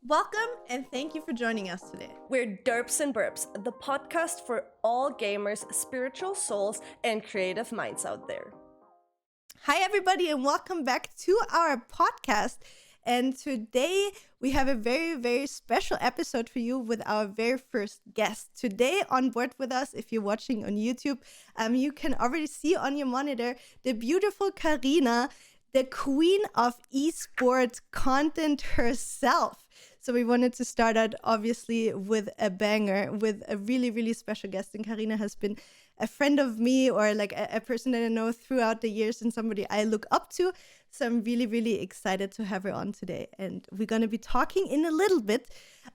Welcome and thank you for joining us today. We're Derps and Burps, the podcast for all gamers, spiritual souls, and creative minds out there. Hi, everybody, and welcome back to our podcast. And today we have a very, very special episode for you with our very first guest. Today on board with us, if you're watching on YouTube, you can already see on your monitor the beautiful Karina, the queen of esports content herself. So we wanted to start out obviously with a banger, with a really, really special guest. And Karina has been a friend of me, or like a person that I know throughout the years, and somebody I look up to. So I'm really, really excited to have her on today. And we're going to be talking in a little bit.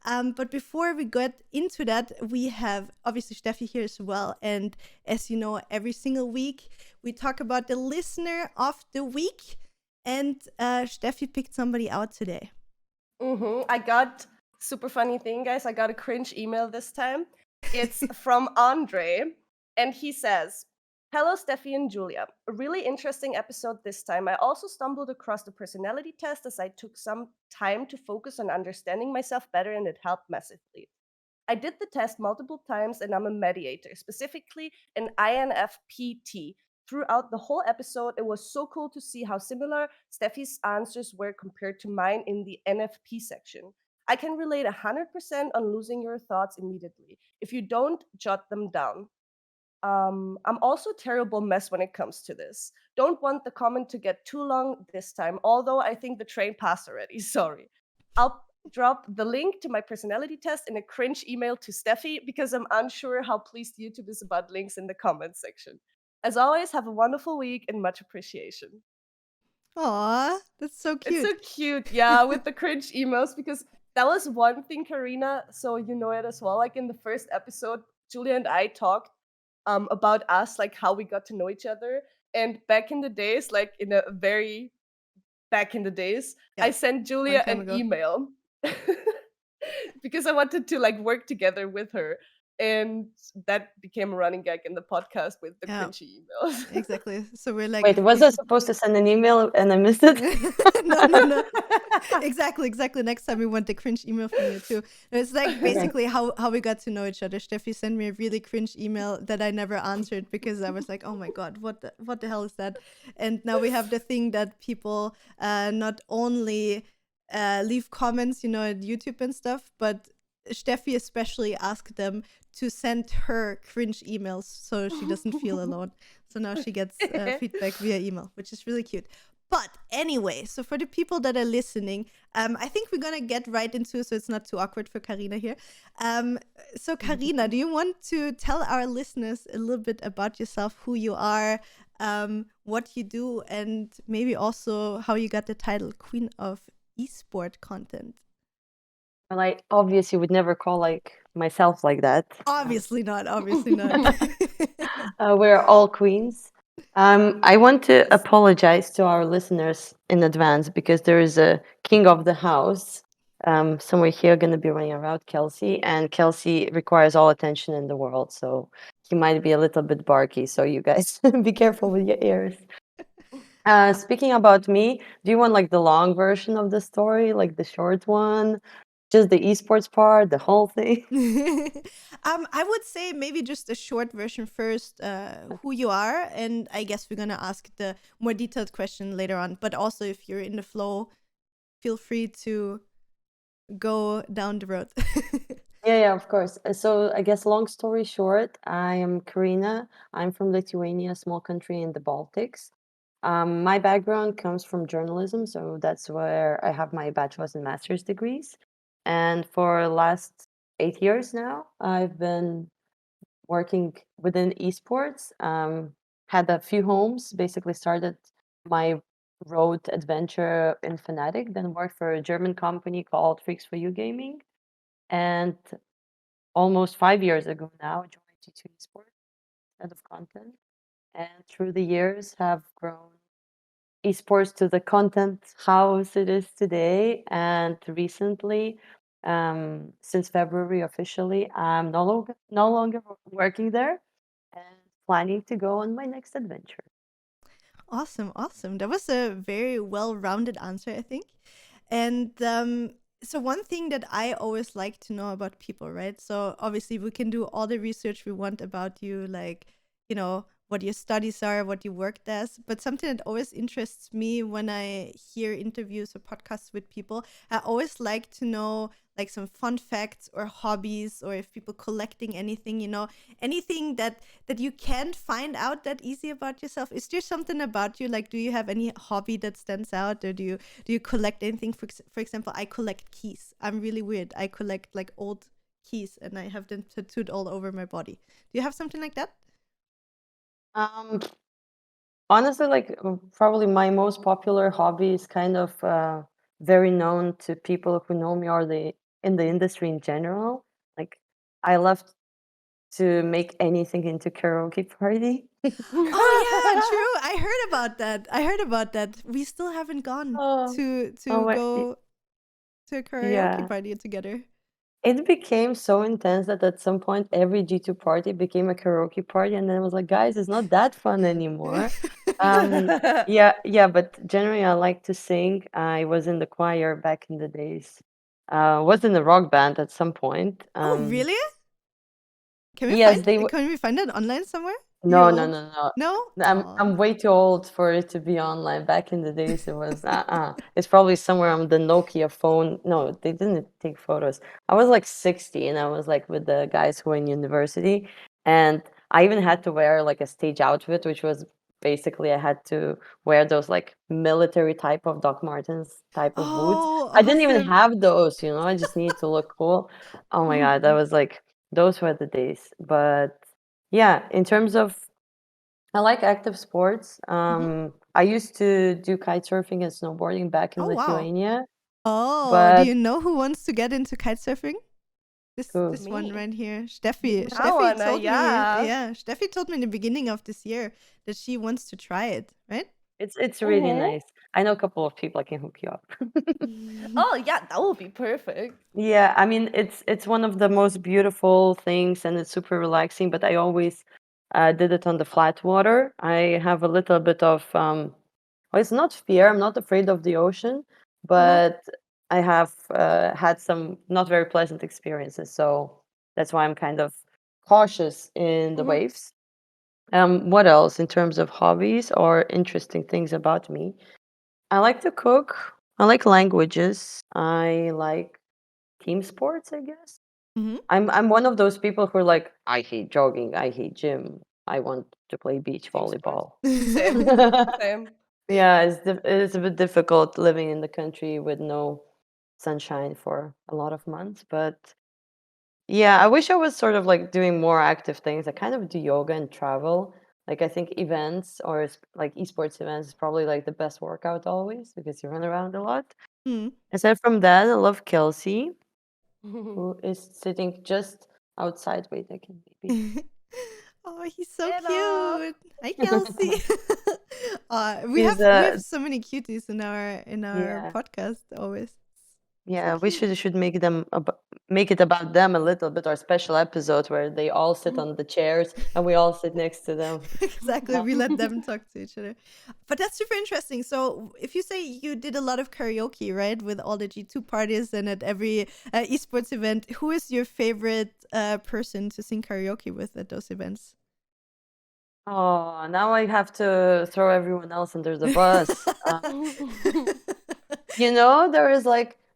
But before we get into that, we have obviously Steffi here as well. And as you know, every single week we talk about the listener of the week. And Steffi picked somebody out today. I got super funny thing, guys. I got a cringe email this time. It's from Andre, and he says, "Hello, Steffi and Julia. A really interesting episode this time. I also stumbled across the personality test as I took some time to focus on understanding myself better, and it helped massively. I did the test multiple times, and I'm a mediator, specifically an INFPT. Throughout the whole episode, it was so cool to see how similar Steffi's answers were compared to mine in the NFP section. I can relate 100% on losing your thoughts immediately if you don't jot them down. I'm also a terrible mess when it comes to this. Don't want the comment to get too long this time, although I think the train passed already. Sorry. I'll drop the link to my personality test in a cringe email to Steffi because I'm unsure how pleased YouTube is about links in the comments section. As always, have a wonderful week and much appreciation." Aw, that's so cute. It's so cute, yeah, with the cringe emails, because that was one thing, Karina, so you know it as well. Like in the first episode, Julia and I talked about us, like how we got to know each other. And back in the days, like in a very back in the days, Yeah, I sent Julia time an ago. email because I wanted to like work together with her. And that became a running gag in the podcast with the Yeah. cringy emails. Exactly. So we're like, Wait, was I supposed to send an email and I missed it? no. Exactly. Next time we want the cringe email from you too. It's like basically how we got to know each other. Steffi sent me a really cringe email that I never answered because I was like, oh my god, what the hell is that? And now we have the thing that people not only leave comments, you know, at YouTube and stuff, but Steffi especially asked them to send her cringe emails so she doesn't feel alone. So now she gets feedback via email, which is really cute. But anyway, so for the people that are listening, I think we're going to get right into it so it's not too awkward for Karina here. So Karina, do you want to tell our listeners a little bit about yourself, who you are, what you do, and maybe also how you got the title Queen of Esports Content? Well, I obviously would never call like myself like that. Obviously not. We're all queens. I want to apologize to our listeners in advance because there is a king of the house somewhere here going to be running around, Kelsey, and Kelsey requires all attention in the world, so he might be a little bit barky, so you guys be careful with your ears. Speaking about me, do you want like the long version of the story, like the short one? Just the esports part, the whole thing? I would say maybe just a short version first, who you are, and I guess we're gonna ask the more detailed question later on. But also, if you're in the flow, feel free to go down the road. Yeah, of course. So I guess long story short, I am Karina. I'm from Lithuania, a small country in the Baltics. My background comes from journalism, so that's where I have my bachelor's and master's degrees. And for the last 8 years now, I've been working within esports. Had a few homes, basically started my road adventure in Fnatic, then worked for a German company called Freaks for You Gaming. And almost 5 years ago now, joined G2 Esports, head of content. And through the years have grown esports to the content house it is today. And recently, since February officially, I'm no longer working there and planning to go on my next adventure. Awesome. That was a very well-rounded answer, I think. And So one thing that I always like to know about people, right? So obviously we can do all the research we want about you, like, what your studies are, what you worked as. But something that always interests me when I hear interviews or podcasts with people, I always like to know like some fun facts or hobbies, or if people collecting anything, anything that you can't find out that easy about yourself. Is there something about you? Like, do you have any hobby that stands out, or do you collect anything? For example, I collect keys. I'm really weird. I collect like old keys, and I have them tattooed all over my body. Do you have something like that? Um, Honestly, like probably my most popular hobby is kind of very known to people who know me or in the industry in general. Like I love to make anything into karaoke party. Oh yeah, true. I heard about that. We still haven't gone Oh, to oh my, go to a karaoke yeah. party together. It became so intense that at some point every G2 party became a karaoke party, and then I was like, guys, it's not that fun anymore. Um, yeah, but generally I like to sing. I was in the choir back in the days. Was in a rock band at some point. Oh really? Can we Yes, find they can we find that online somewhere? No, You're no, old? no, no. No? I'm Oh. way too old for it to be online. Back in the days, it was It's probably somewhere on the Nokia phone. No, they didn't take photos. I was like 60, and I was like with the guys who were in university, and I even had to wear like a stage outfit, which was basically I had to wear those like military type of Doc Martens type of boots. Oh, I didn't even awesome. have those, I just needed to look cool. Oh my God, that was like those were the days. But yeah, in terms of I like active sports. Mhm. I used to do kite surfing and snowboarding back in Oh wow. Lithuania, Oh, do but you know who wants to get into kite surfing? This ooh, this one Me. right here. Steffi. I Steffi wanna, told me, yeah. yeah, Steffi told me in the beginning of this year that she wants to try it, right? it's really nice. I know a couple of people I can hook you up. Oh, yeah, that would be perfect. Yeah, I mean it's one of the most beautiful things, and it's super relaxing. But I always did it on the flat water. I have a little bit of well, it's not fear. I'm not afraid of the ocean, Mhm. but I have had some not very pleasant experiences. So that's why I'm kind of cautious in the Mhm. waves. What else in terms of hobbies or interesting things about me? I like to cook. I like languages. I like team sports, I guess. Mhm. I'm one of those people who are like, I hate jogging, I hate gym. I want to play beach Team sports. volleyball. Same. Same. Yeah, it's a bit difficult living in the country with no sunshine for a lot of months, but yeah, I wish I was sort of like doing more active things. I kind of do yoga and travel. Like I think events or like esports events is probably like the best workout always because you run around a lot. Hmm. Aside from that, I love Kelsey, who is sitting just outside. Wait, I can maybe. Oh, he's so Hello. cute. Hi, Kelsey. We He's have so many cuties in our yeah. podcast always. So Yeah, we cute. should make it about them a little bit, our special episode where they all sit on the chairs and we all sit next to them. Exactly. We let them talk to each other. But that's super interesting. So, if you say you did a lot of karaoke, right, with all the G2 parties and at every esports event, who is your favorite person to sing karaoke with at those events? Oh, now I have to throw everyone else under the bus.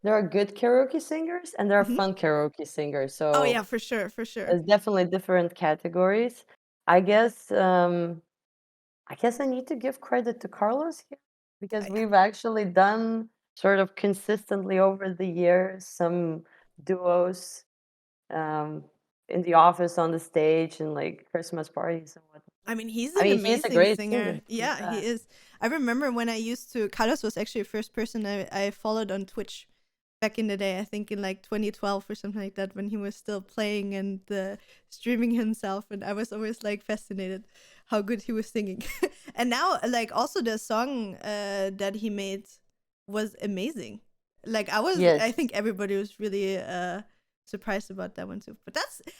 There are good karaoke singers and there are Mhm. fun karaoke singers. Oh yeah, So for sure, for sure. there's definitely different categories. I guess I guess I need to give credit to Carlos here because Yeah. we've actually done sort of consistently over the years some duos um, in the office, on the stage, and like Christmas parties and whatnot. I mean, he's I an mean, he's a amazing great singer. singer. Yeah, he Yeah. is. I remember when I used to, Carlos was actually the first person I followed on Twitch back in the day. I think in like 2012 or something like that, when he was still playing and streaming himself. And I was always like fascinated how good he was singing. And now, like, also the song that he made was amazing. Like, I Yes. think everybody was really surprised about that one too. But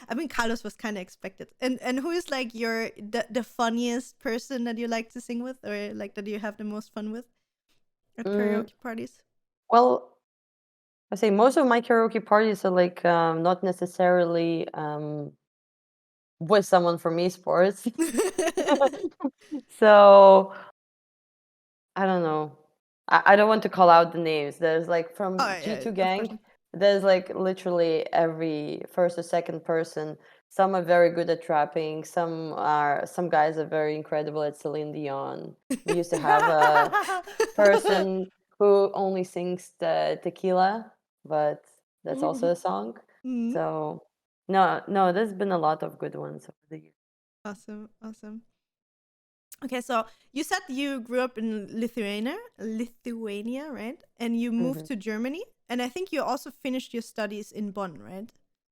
I mean, Carlos was kind of expected. And who is like the funniest person that you like to sing with, or like that you have the most fun with at Mm, karaoke parties? well, I say most of my karaoke parties are like not necessarily with someone from esports. So I don't know. I don't want to call out the names. There's like Oh, from yeah, G2 of course Gang, not. there's like literally every first or second person. Some are very good at rapping. Some guys are very incredible at Celine Dion. We used to have a person who only sings the tequila, but that's also a song. Mhm. So no, there's been a lot of good ones over the years. Awesome, awesome. Okay, so you said you grew up in Lithuania, right? And you moved Mhm. to Germany, and I think you also finished your studies in Bonn, right?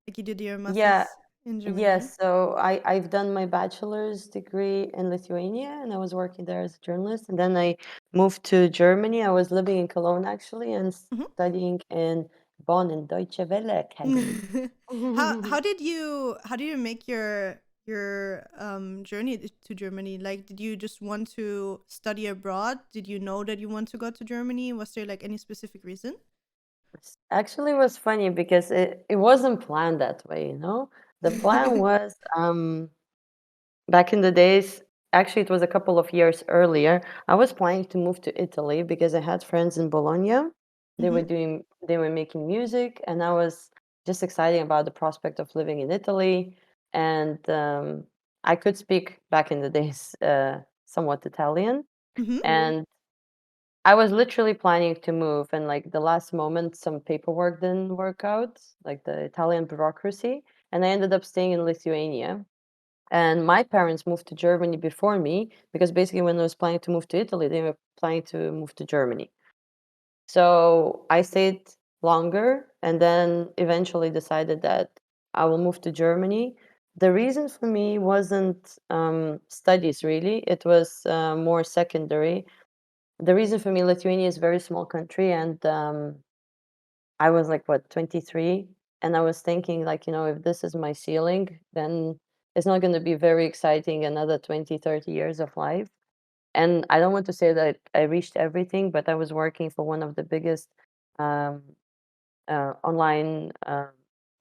Like you did your Yeah, master's in Germany, right? yes. So I've done my bachelor's degree in Lithuania, and I was working there as a journalist. And then I moved to Germany. I was living in Cologne actually, and studying in Bonn in Deutsche Welle Academy. How did you make your journey to Germany? Like, did you just want to study abroad? Did you know that you want to go to Germany? Was there like any specific reason? Actually, it was funny because it wasn't planned that way, you know? The plan was back in the days, actually it was a couple of years earlier. I was planning to move to Italy because I had friends in Bologna. Mhm. They were making music, and I was just excited about the prospect of living in Italy. And I could speak back in the days somewhat Italian. Mhm. And I was literally planning to move, and like the last moment, some paperwork didn't work out, like the Italian bureaucracy, and I ended up staying in Lithuania. And my parents moved to Germany before me because basically, when I was planning to move to Italy, they were planning to move to Germany. So I stayed longer and then eventually decided that I will move to Germany. The reason for me wasn't studies, really, it was more secondary. The reason for me, Lithuania is a very small country, and I was like, what, 23? And I was thinking, like, if this is my ceiling, then it's not going to be very exciting another 20, 30 years of life. And I don't want to say that I reached everything, but I was working for one of the biggest um, online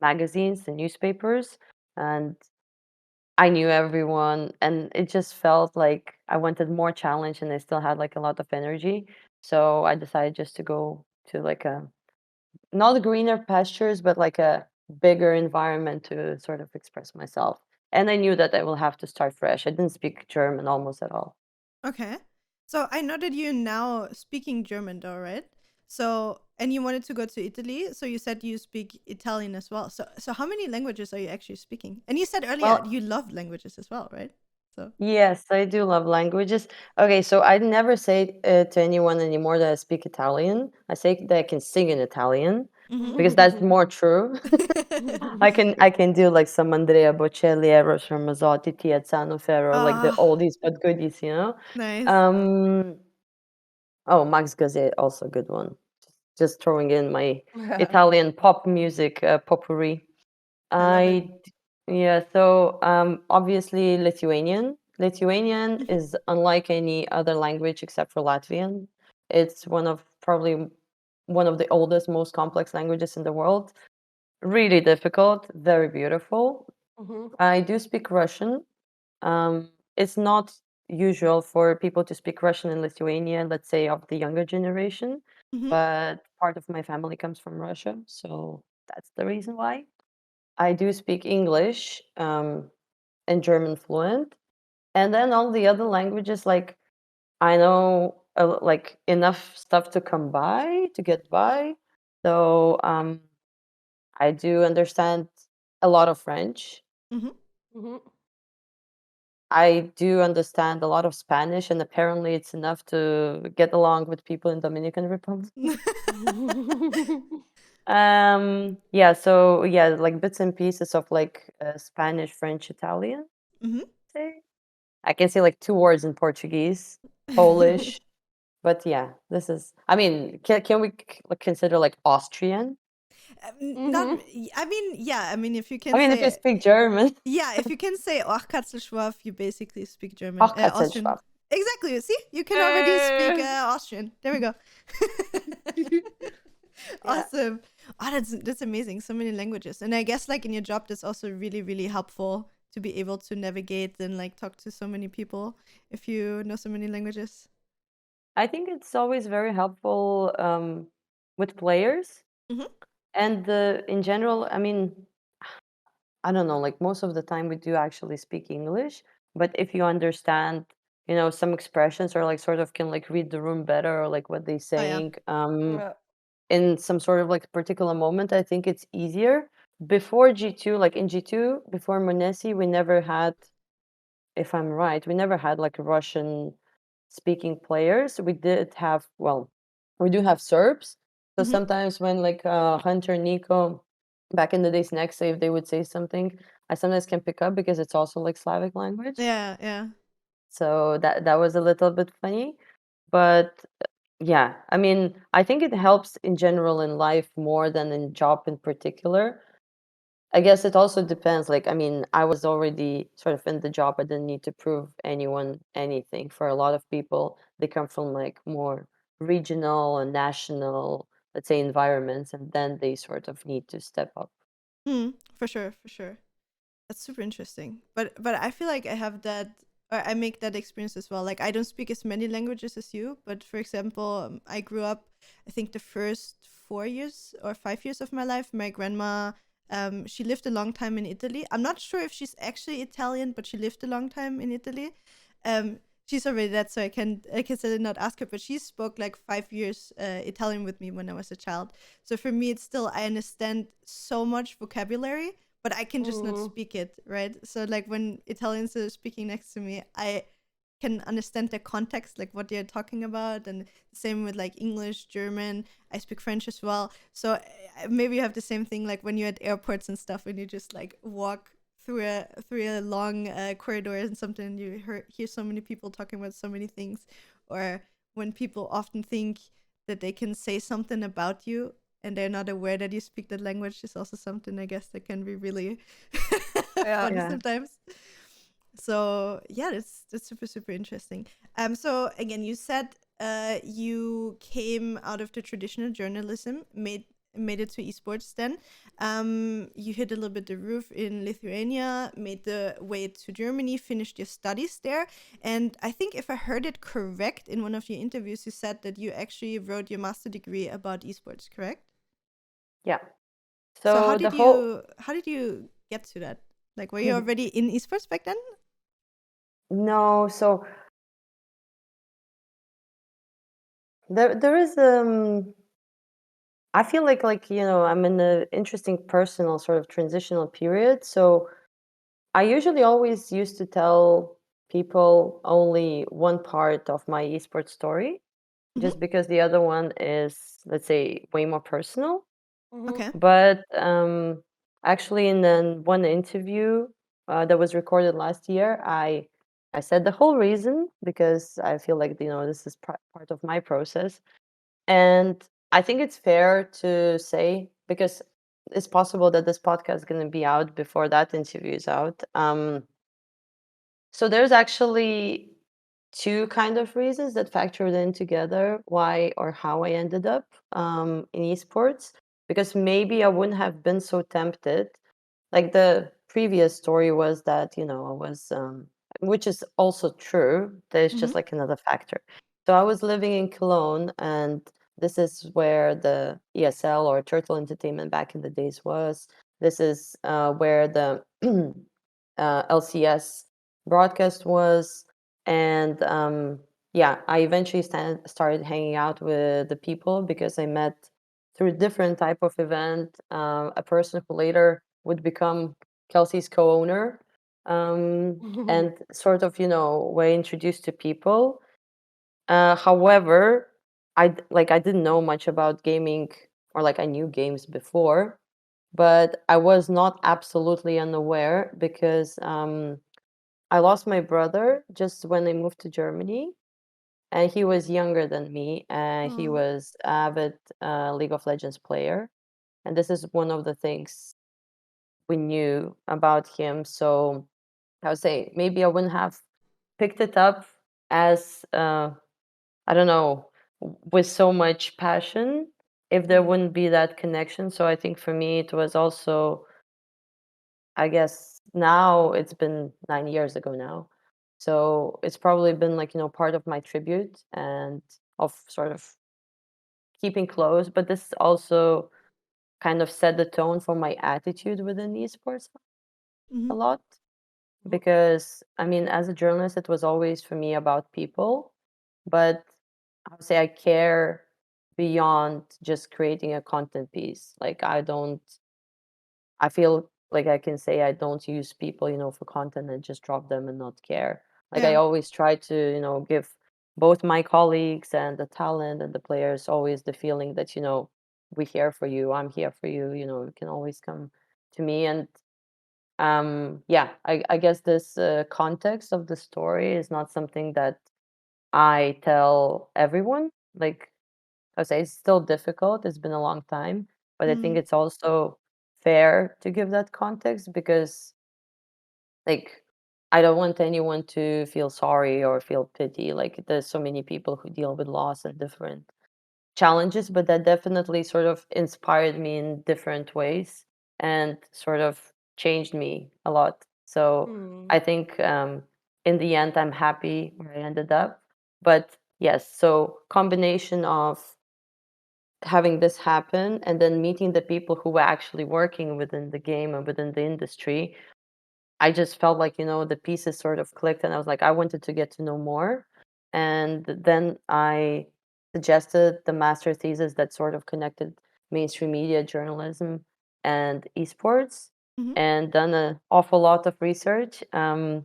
magazines and newspapers. And I knew everyone, and it just felt like I wanted more challenge, and I still had like a lot of energy. So I decided just to go to like a not greener pastures, but like a bigger environment to sort of express myself. And I knew that I will have to start fresh. I didn't speak German almost at all. Okay. So I know that you're now speaking German though, right? So and you wanted to go to Italy, so you said you speak Italian as well. So how many languages are you actually speaking? And you said earlier Well, you love languages as well, right? So yes, I do love languages. Okay, so I never say to anyone anymore that I speak Italian. I say that I can sing in Italian mhm. because that's more true. I can do like some Andrea Bocelli, Eros Ramazzotti, Tiziano Ferro, like the Ah, oldies but goodies. nice. Um, oh, Max Gazzè, also a good one. Just throwing in my Italian pop music potpourri. I love it. I Yeah, so obviously Lithuanian. Lithuanian Mhm. is unlike any other language except for Latvian. It's probably one of the oldest, most complex languages in the world. Really difficult, very beautiful. I do speak Russian. It's not usual for people to speak Russian in Lithuania, let's say of the younger generation, Mhm. but part of my family comes from Russia, so that's the reason why. I do speak English and German fluent, and then all the other languages, like I know like enough stuff to come by to get by. So I do understand a lot of French. Mhm. I do understand a lot of Spanish, and apparently it's enough to get along with people in Dominican Republic. Yeah, so yeah, like bits and pieces of like Spanish, French, Italian. Mhm. Say I can say like two words in Portuguese, Polish, but yeah, this is. I mean, can we like, consider like Austrian? Not. I mean, yeah. I mean, if you I can mean, if you say, speak German, yeah, if you can say Ochkatzelschwaf, you basically speak German, Austrian. Hochkatzenschwab. Exactly. See, you can already speak Austrian. There we go. Yeah. Awesome. Oh, that's amazing. So many languages. And I guess like in your job that's also really, really helpful to be able to navigate and like talk to so many people if you know so many languages. I think it's always very helpful with players Mm-hmm. and in general. I mean, I don't know, like most of the time we do actually speak English, but if you understand, some expressions or like sort of can like read the room better or like what they're Oh yeah. saying, Yeah. in some sort of like particular moment, I think it's easier. Before G2, like in G2, before Monesi, we never had, if I'm right, we never had like Russian speaking players. We did have, well, we do have Serbs. So Mm-hmm. sometimes when like Hunter, Nico, back in the days, next say if they would say something, I sometimes can pick up because it's also like Slavic language. Yeah, yeah. So that was a little bit funny, but yeah, I mean, I think it helps in general in life more than in job in particular. I guess it also depends. Like, I mean, I was already sort of in the job. I didn't need to prove anyone anything. For a lot of people, they come from like more regional and national, let's say, environments, and then they sort of need to step up. For sure, for sure. That's super interesting. But I feel like I have that or I make that experience as well. Like I don't speak as many languages as you, but for example, I grew up I think the first 4 years or 5 years of my life, my grandma she lived a long time in Italy. I'm not sure if she's actually Italian, but she lived a long time in Italy. She's already dead, so I can sadly not ask her, but she spoke like 5 years Italian with me when I was a child. So for me, it's still I understand so much vocabulary, but I can just not Mhm. speak it, right? So like when Italians are speaking next to me, I can understand the context, like what they're talking about, and same with like English, German. I speak French as well, so maybe you have the same thing, like when you're at airports and stuff, and you just like walk through a long corridor and something, and you hear so many people talking about so many things, or when people often think that they can say something about you and they're not aware that you speak that language is also something I guess that can be really Yeah. funny Yeah. sometimes. So yeah, that's super super interesting. So again, you said you came out of the traditional journalism, made it to esports. Then you hit a little bit the roof in Lithuania, made the way to Germany, finished your studies there, and I think if I heard it correct in one of your interviews, you said that you actually wrote your master degree about esports. Correct? Yeah. So So the whole how did you get to that? Like, were you already in esports back then? no, so there is I feel like I'm in an interesting personal sort of transitional period. So I usually always used to tell people only one part of my esports story, Mm-hmm. just because the other one is, let's say, way more personal. Mhm. Okay. But actually, in then one interview that was recorded last year, I said the whole reason because I feel like this is part of my process, and I think it's fair to say because it's possible that this podcast is going to be out before that interview is out. So there's actually two kind of reasons that factored in together why or how I ended up in esports. Because maybe I wouldn't have been so tempted. Like the previous story was that I was, which is also true. There's Mm-hmm. just like another factor. So I was living in Cologne, and this is where the ESL or Turtle Entertainment back in the days was. This is where the LCS broadcast was, and yeah, I eventually started hanging out with the people because I met through a different type of event a person who later would become Kelsey's co-owner, and sort of were introduced to people. However, I didn't know much about gaming, or like I knew games before, but I was not absolutely unaware because I lost my brother just when I moved to Germany, and he was younger than me, and he Oh. was avid League of Legends player, and this is one of the things we knew about him. So I would say maybe I wouldn't have picked it up as I don't know, with so much passion. if there wouldn't be that connection. So I think for me, it was also, I guess now it's been 9 years ago now. So it's probably been like, part of my tribute and of sort of keeping close. But this also kind of set the tone for my attitude within esports a Mm-hmm. lot. Because, I mean, as a journalist, it was always for me about people. But I would say I care beyond just creating a content piece. Like, I feel like I can say I don't use people, for content and just drop them and not care. Like I Yeah. always try to, give both my colleagues and the talent and the players always the feeling that, we're here for you, I'm here for you, you can always come to me. And yeah, I guess this context of the story is not something that I tell everyone. Like I say, it's still difficult. It's been a long time, but I think Mm. it's also fair to give that context because, like, I don't want anyone to feel sorry or feel pity. Like, there's so many people who deal with loss and different challenges, but that definitely sort of inspired me in different ways and sort of changed me a lot. So Mm. I think in the end, I'm happy where I ended up. But yes, so combination of having this happen and then meeting the people who were actually working within the game and within the industry, I just felt like, the pieces sort of clicked and I was like, I wanted to get to know more. And then I suggested the master thesis that sort of connected mainstream media journalism and esports Mm-hmm. and done an awful lot of research. And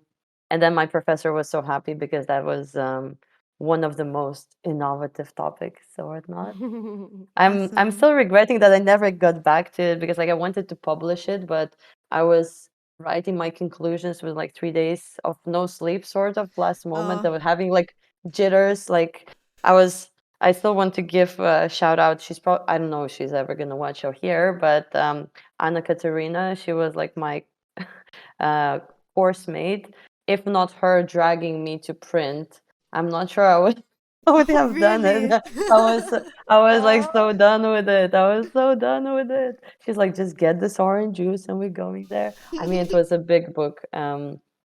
then my professor was so happy because that was one of the most innovative topics or whatnot. I'm Awesome. still regretting that I never got back to it because like I wanted to publish it, but I was writing my conclusions with like 3 days of no sleep sort of last moment. Oh, I was having like jitters. Like I still want to give a shout out. She's probably, I don't know if she's ever gonna watch or hear, but Anna Katerina, she was like my uh course mate. If not her dragging me to print, I'm not sure I would I would oh, have done it. really? I was like Oh. so done with it. I was so done with it. She's like, just get this orange juice and we're going there. I mean, it was a big book.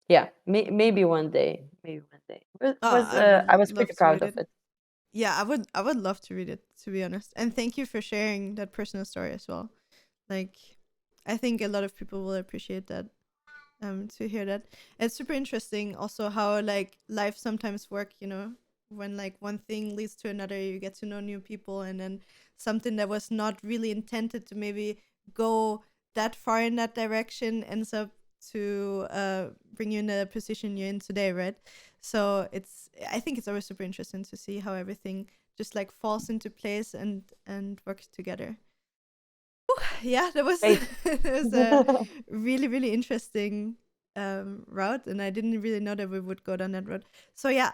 Yeah, maybe one day. Maybe one day. Oh, I I would was love pretty to proud read of it. it. Yeah, I would love to read it, to be honest. And thank you for sharing that personal story as well. Like, I think a lot of people will appreciate that. To hear that. It's super interesting also how like life sometimes work, when like one thing leads to another, you get to know new people, and then something that was not really intended to maybe go that far in that direction ends up to bring you in the position you're in today, right? So I think it's always super interesting to see how everything just like falls into place and works together. Yeah, that was Great. that was a really really interesting route, and I didn't really know that we would go down that road. So yeah,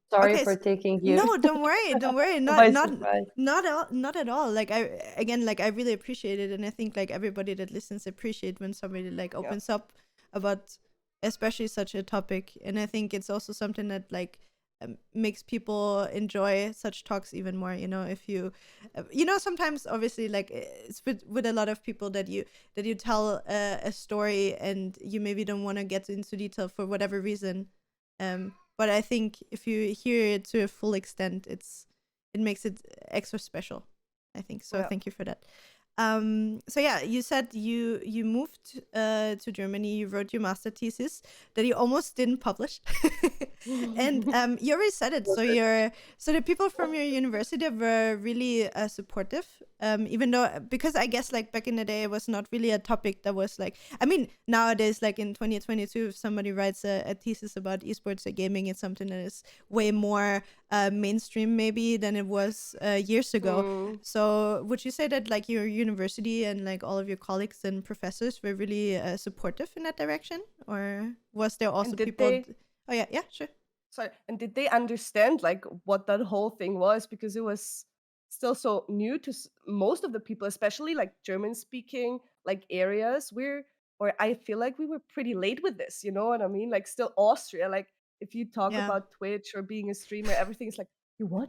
Sorry okay. for taking you No, don't worry. by surprise. Not at all. Like I again, like I really appreciate it, and I think like everybody that listens appreciate when somebody like Yeah. opens up about especially such a topic, and I think it's also something that like makes people enjoy such talks even more. If you sometimes obviously like it's with a lot of people that you tell a story and you maybe don't want to get into detail for whatever reason, but I think if you hear it to a full extent, it makes it extra special, I think. So Yeah. thank you for that. So yeah, you said you moved to Germany. You wrote your master thesis that you almost didn't publish, and you already said it. So the people from your university were really supportive. Even though because I guess like back in the day it was not really a topic that was like, I mean, nowadays like in 2022 if somebody writes a thesis about esports or gaming, it's something that is way more mainstream maybe than it was years ago. Mm. So would you say that like your university and like all of your colleagues and professors were really supportive in that direction, or was there also And did people? they Oh yeah, yeah, sure. sorry, and did they understand like what that whole thing was? Because it was still so new to most of the people, especially like German speaking like areas. Or I feel like we were pretty late with this. You know what I mean? Like still Austria. Like if you talk Yeah. about Twitch or being a streamer, everything's like, you what?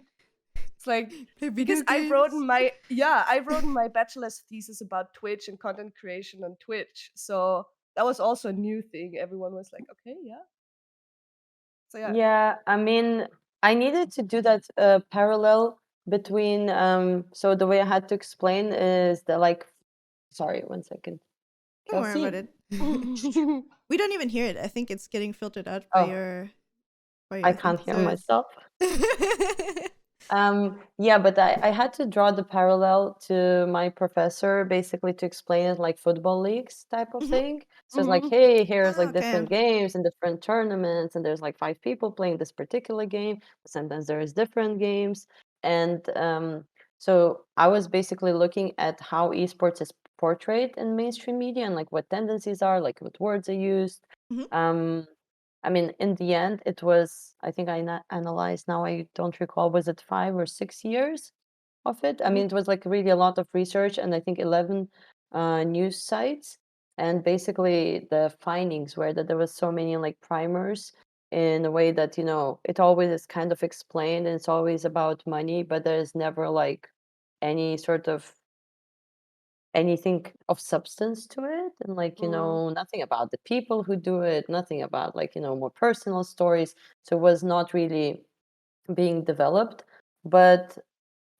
It's like Play because video I wrote games. I wrote my bachelor's thesis about Twitch and content creation on Twitch. So that was also a new thing. Everyone was like, okay, yeah. So yeah. Yeah, I mean, I needed to do that parallel between so the way I had to explain is that like sorry, 1 second. Don't worry about Kelsey? it. We don't even hear it. I think it's getting filtered out by Oh, your I thing. can't hear So it's myself. Yeah, but I had to draw the parallel to my professor basically to explain it like football leagues type of Mhm. thing. So it's like, hey, here's like Okay. different games and different tournaments, and there's like 5 people playing this particular game. Sometimes there is different games. And so I was basically looking at how esports is portrayed in mainstream media and like what tendencies are, like what words are used. Mhm. Um, I mean, in the end, it was, I think analyzed now, I don't recall, was it 5 or 6 years of it? I mean, it was like really a lot of research and I think 11 news sites. And basically, the findings were that there was so many like primers in a way that, it always is kind of explained and it's always about money, but there's never like any sort of anything of substance to it and like nothing about the people who do it, nothing about like more personal stories, so it was not really being developed. But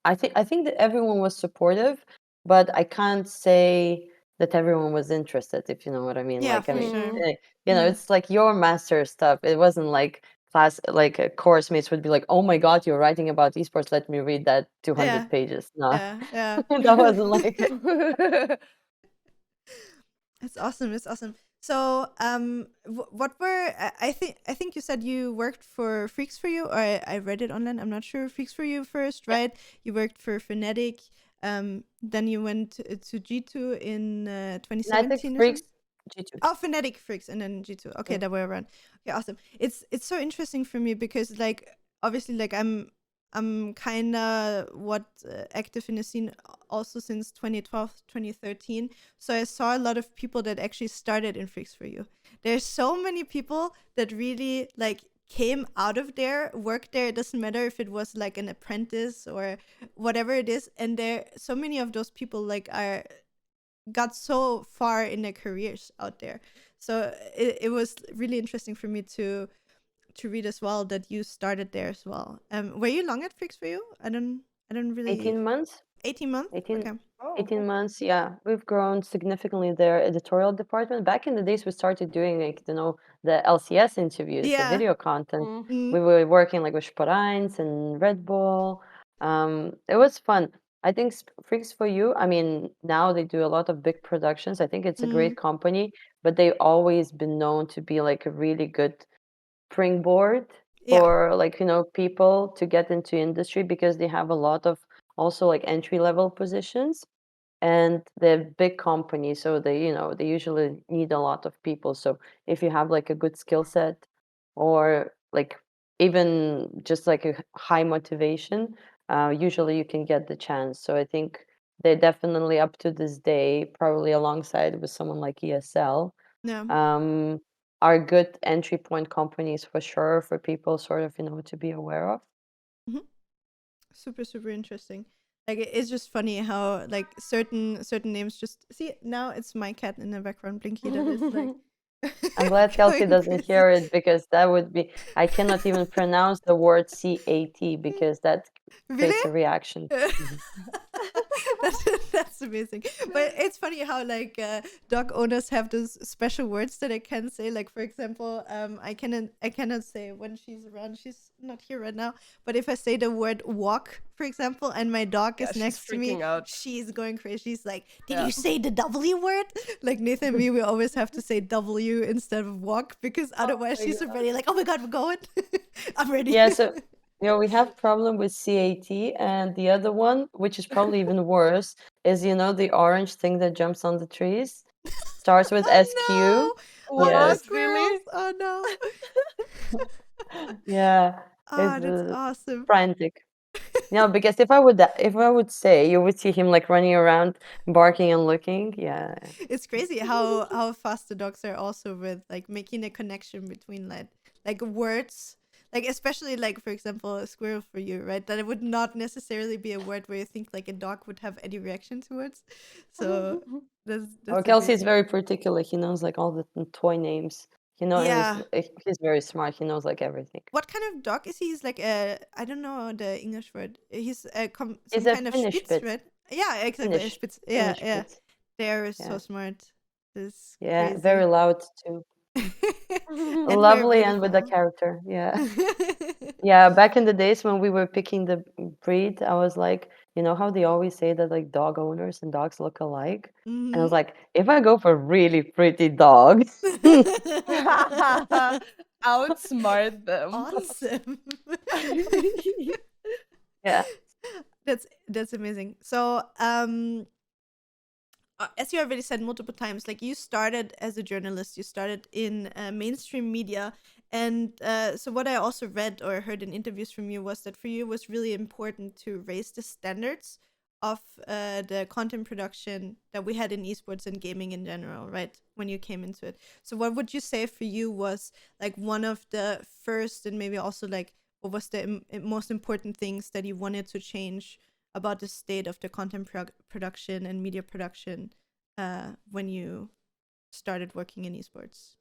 I think that everyone was supportive, but I can't say that everyone was interested, if you know what I mean. Yeah, Like, I for mean, sure. Mhm. it's like your master stuff. It wasn't like class, like course mates would be like, "Oh my God, you're writing about esports. Let me read that Yeah. 200 pages." No, Yeah. Yeah. that wasn't like it. It's awesome. It's awesome. So, what were I think you said you worked for Freaks for You, or I read it online. I'm not sure. Freaks for You first, Yeah, right? You worked for Fnatic. Then you went to G2 in Kinetic 2017 or Freaks something. G2. Oh, Fnatic Freaks and then G2. Okay, Yeah. that way around. Okay, awesome. It's so interesting for me because like obviously like I'm kind of what active in the scene also since 2012, 2013. So I saw a lot of people that actually started in Freaks for You. There's so many people that really like came out of there, worked there. It doesn't matter if it was like an apprentice or whatever it is. And there so many of those people like are got so far in their careers out there. So it was really interesting for me to read as well that you started there as well. Were you long at Freaks for You? I don't really 18 months. 18 months? 18, Okay. Oh, 18 okay. months. Yeah, we've grown significantly their editorial department. Back in the days, we started doing like the LCS interviews, the Yeah. video content. Mm. Mm, We were working like with Sporines and Red Bull. It was fun. I think Freaks for You, I mean, now they do a lot of big productions. I think it's a mm, great company, but they always been known to be like a really good springboard yeah. for like people to get into industry because they have a lot of also like entry level positions, and they're big companies, so they usually need a lot of people. So if you have like a good skill set or like even just like a high motivation, usually you can get the chance. So I think they're definitely up to this day, probably alongside with someone like ESL, Yeah. um, are good entry point companies for sure for people sort of to be aware of. Mhm. Super super interesting. Like it's just funny how like certain names just see now it's my cat in the background Blinky that is like I'm glad Kelsey going doesn't crazy. hear it because that would be, I cannot even pronounce the word CAT because that Really? creates a reaction. Mhm. that's that's amazing. But it's funny how like dog owners have those special words that I can say. Like for example, I cannot say when she's around. She's not here right now. But if I say the word walk, for example, and my dog Yeah, is she's next to me, freaking out. she's going crazy. She's like, "Did Yeah. you say the W word?" Like Nathan and me, we always have to say W instead of walk because otherwise my she's God. already like, "Oh my god, we're going." I'm ready. Yeah, so we have problem with CAT, and the other one, which is probably even worse, is the orange thing that jumps on the trees. Starts with SQ. Oh no! Oh, the What? Yes. squirrels! Really? Oh no! Yeah, Ah, it's that's awesome. frantic. No, because if I would say, you would see him like running around, barking and looking. Yeah. It's crazy how fast the dogs are also with like making a connection between like words. like especially like for example, a squirrel for you, right? That it would not necessarily be a word where you think like a dog would have any reaction towards. So Or that's Kelsey is amazing. very particular. He knows like all the toy names. Yeah. He's very smart. He knows like everything. What kind of dog is he? He's like a, I don't know the English word. He's some He's a kind of Finnish Spitz, Spitz. right? Yeah, exactly. A Finnish. Spitz. Yeah, Finnish yeah. Spitz. They're Yeah. so smart. It's Yeah. Very crazy. loud too. And very Lovely and with the beautiful. character. Yeah. Yeah. Back in the days when we were picking the breed, I was like, you know how they always say that like dog owners and dogs look alike? And I was Hmm. like, if I go for really pretty dogs, Outsmart them. Awesome. yeah. That's amazing. So, as you already said multiple times, like you started as a journalist, you started in mainstream media, and so what I also read or heard in interviews from you was that for you it was really important to raise the standards of the content production that we had in esports and gaming in general, right? When you came into it, so what would you say for you was like one of the first, and maybe also like what was the most important things that you wanted to change about the state of the content production and media production when you started working in esports?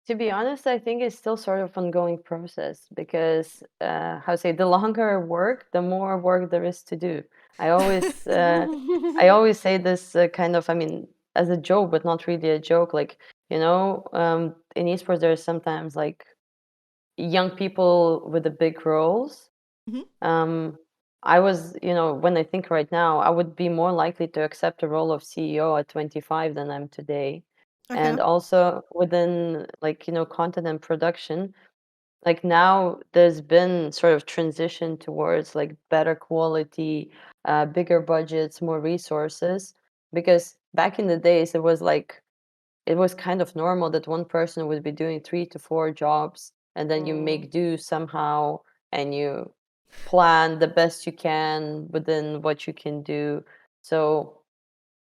To be honest, I think it's still sort of ongoing process because how to say the longer I work, the more work there is to do. I always I always say this kind of, I mean, as a joke, but not really a joke. Like, in esports, there's sometimes like young people with the big roles. Hmm. Um, I was, when I think right now, I would be more likely to accept the role of CEO at 25 than I'm today. Okay. And also within like, content and production, like now there's been sort of transition towards like better quality, bigger budgets, more resources. Because back in the days, it was kind of normal that one person would be doing 3 to 4 jobs and then you Mm. make do somehow and you plan the best you can within what you can do. So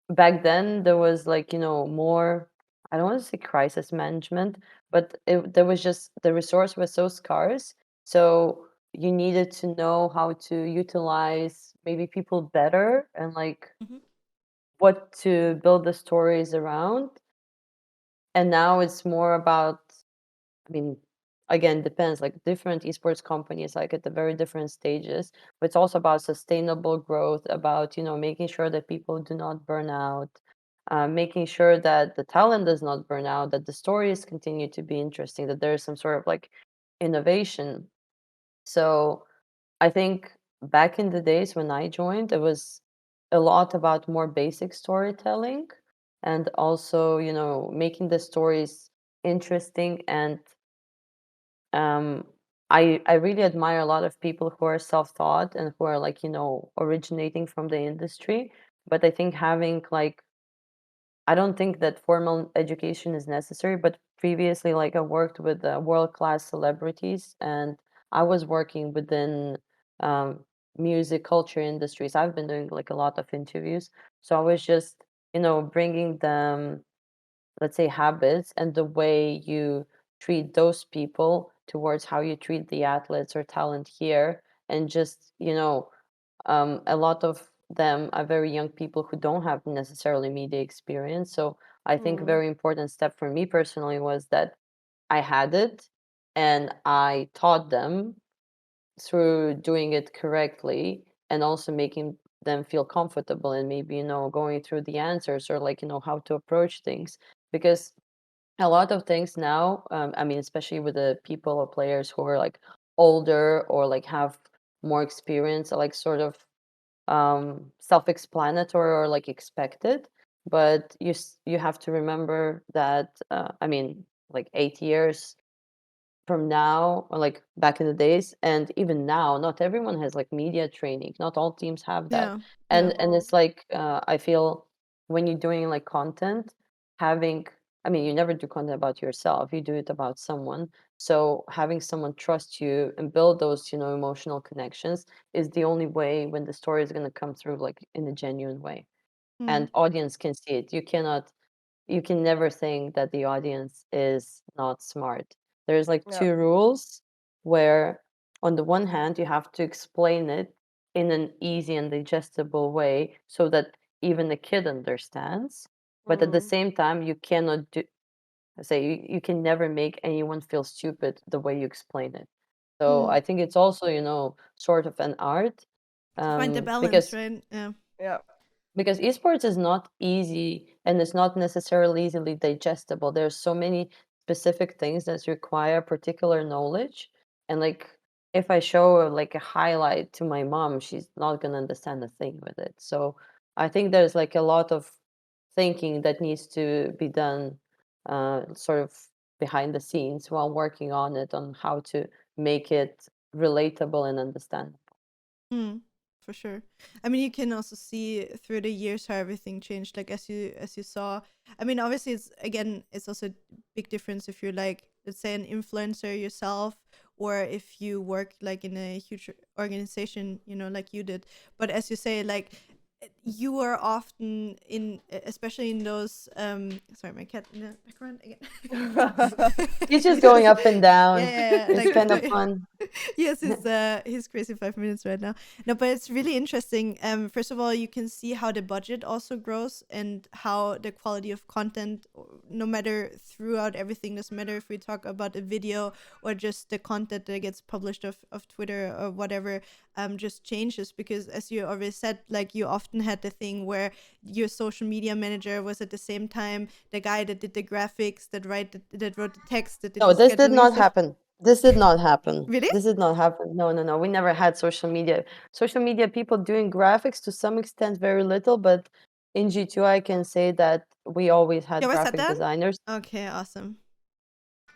back then there was like, more, I don't want to say crisis management, but there was just the resource was so scarce. So you needed to know how to utilize maybe people better and like Hmm. what to build the stories around. And now it's more about, I mean, again, depends, like different esports companies, like at the very different stages, but it's also about sustainable growth, about, making sure that people do not burn out, making sure that the talent does not burn out, that the stories continue to be interesting, that there is some sort of like innovation. So I think back in the days when I joined, it was a lot about more basic storytelling and also, making the stories interesting. And um, I really admire a lot of people who are self-taught and who are like, originating from the industry. But I think having like, I don't think that formal education is necessary, but previously, like I worked with world-class celebrities, and I was working within um, music culture industries. I've been doing like a lot of interviews, so I was just, bringing them, let's say, habits and the way you treat those people towards how you treat the athletes or talent here, and just, a lot of them are very young people who don't have necessarily media experience. So I think a Mm. very important step for me personally was that I had it and I taught them through doing it correctly and also making them feel comfortable and maybe, going through the answers or like, how to approach things. Because a lot of things now, I mean, especially with the people or players who are like older or like have more experience, are like sort of self-explanatory or like expected, but you have to remember that I mean, like 8 years from now or like back in the days and even now, not everyone has like media training, not all teams have that. Yeah. Yeah. And Mm. it's like I feel when you're doing like content, having, I mean, you never do content about yourself, you do it about someone. So having someone trust you and build those, emotional connections is the only way when the story is going to come through like in a genuine way Mm. and audience can see it. You can never think that the audience is not smart. There's like Yep. 2 rules where on the one hand you have to explain it in an easy and digestible way so that even a kid understands, but at the same time you cannot you can never make anyone feel stupid the way you explain it. So I think it's also, sort of an art, To find the balance, because right? Yeah. Yeah. because esports is not easy and it's not necessarily easily digestible. There's so many specific things that require particular knowledge, and like if I show like a highlight to my mom, she's not going to understand a thing with it. So I think there's like a lot of thinking that needs to be done, sort of behind the scenes while working on it, on how to make it relatable and understandable. Mm, for sure. I mean, you can also see through the years how everything changed. Like as you saw. I mean, obviously, it's also a big difference if you're like, let's say, an influencer yourself, or if you work like in a huge organization, like you did. But as you say, like you are often in, especially in those. Sorry, my cat in the background again. He's just going up and down. Yeah. It's Like kind of fun. yes, his crazy 5 minutes right now. No, but it's really interesting. First of all, you can see how the budget also grows and how the quality of content, no matter throughout everything, doesn't matter if we talk about a video or just the content that gets published of Twitter or whatever, just changes because as you already said, like you often had the thing where your social media manager was at the same time the guy that did the graphics, that wrote the text, that did No, the this did scheduling and not stuff. happen. This did not happen. Really? This did not happen. No, no, no. We never had social media. Social media people doing graphics to some extent, very little, but in G2, I can say that we always had You always had graphic that? designers. Okay, awesome.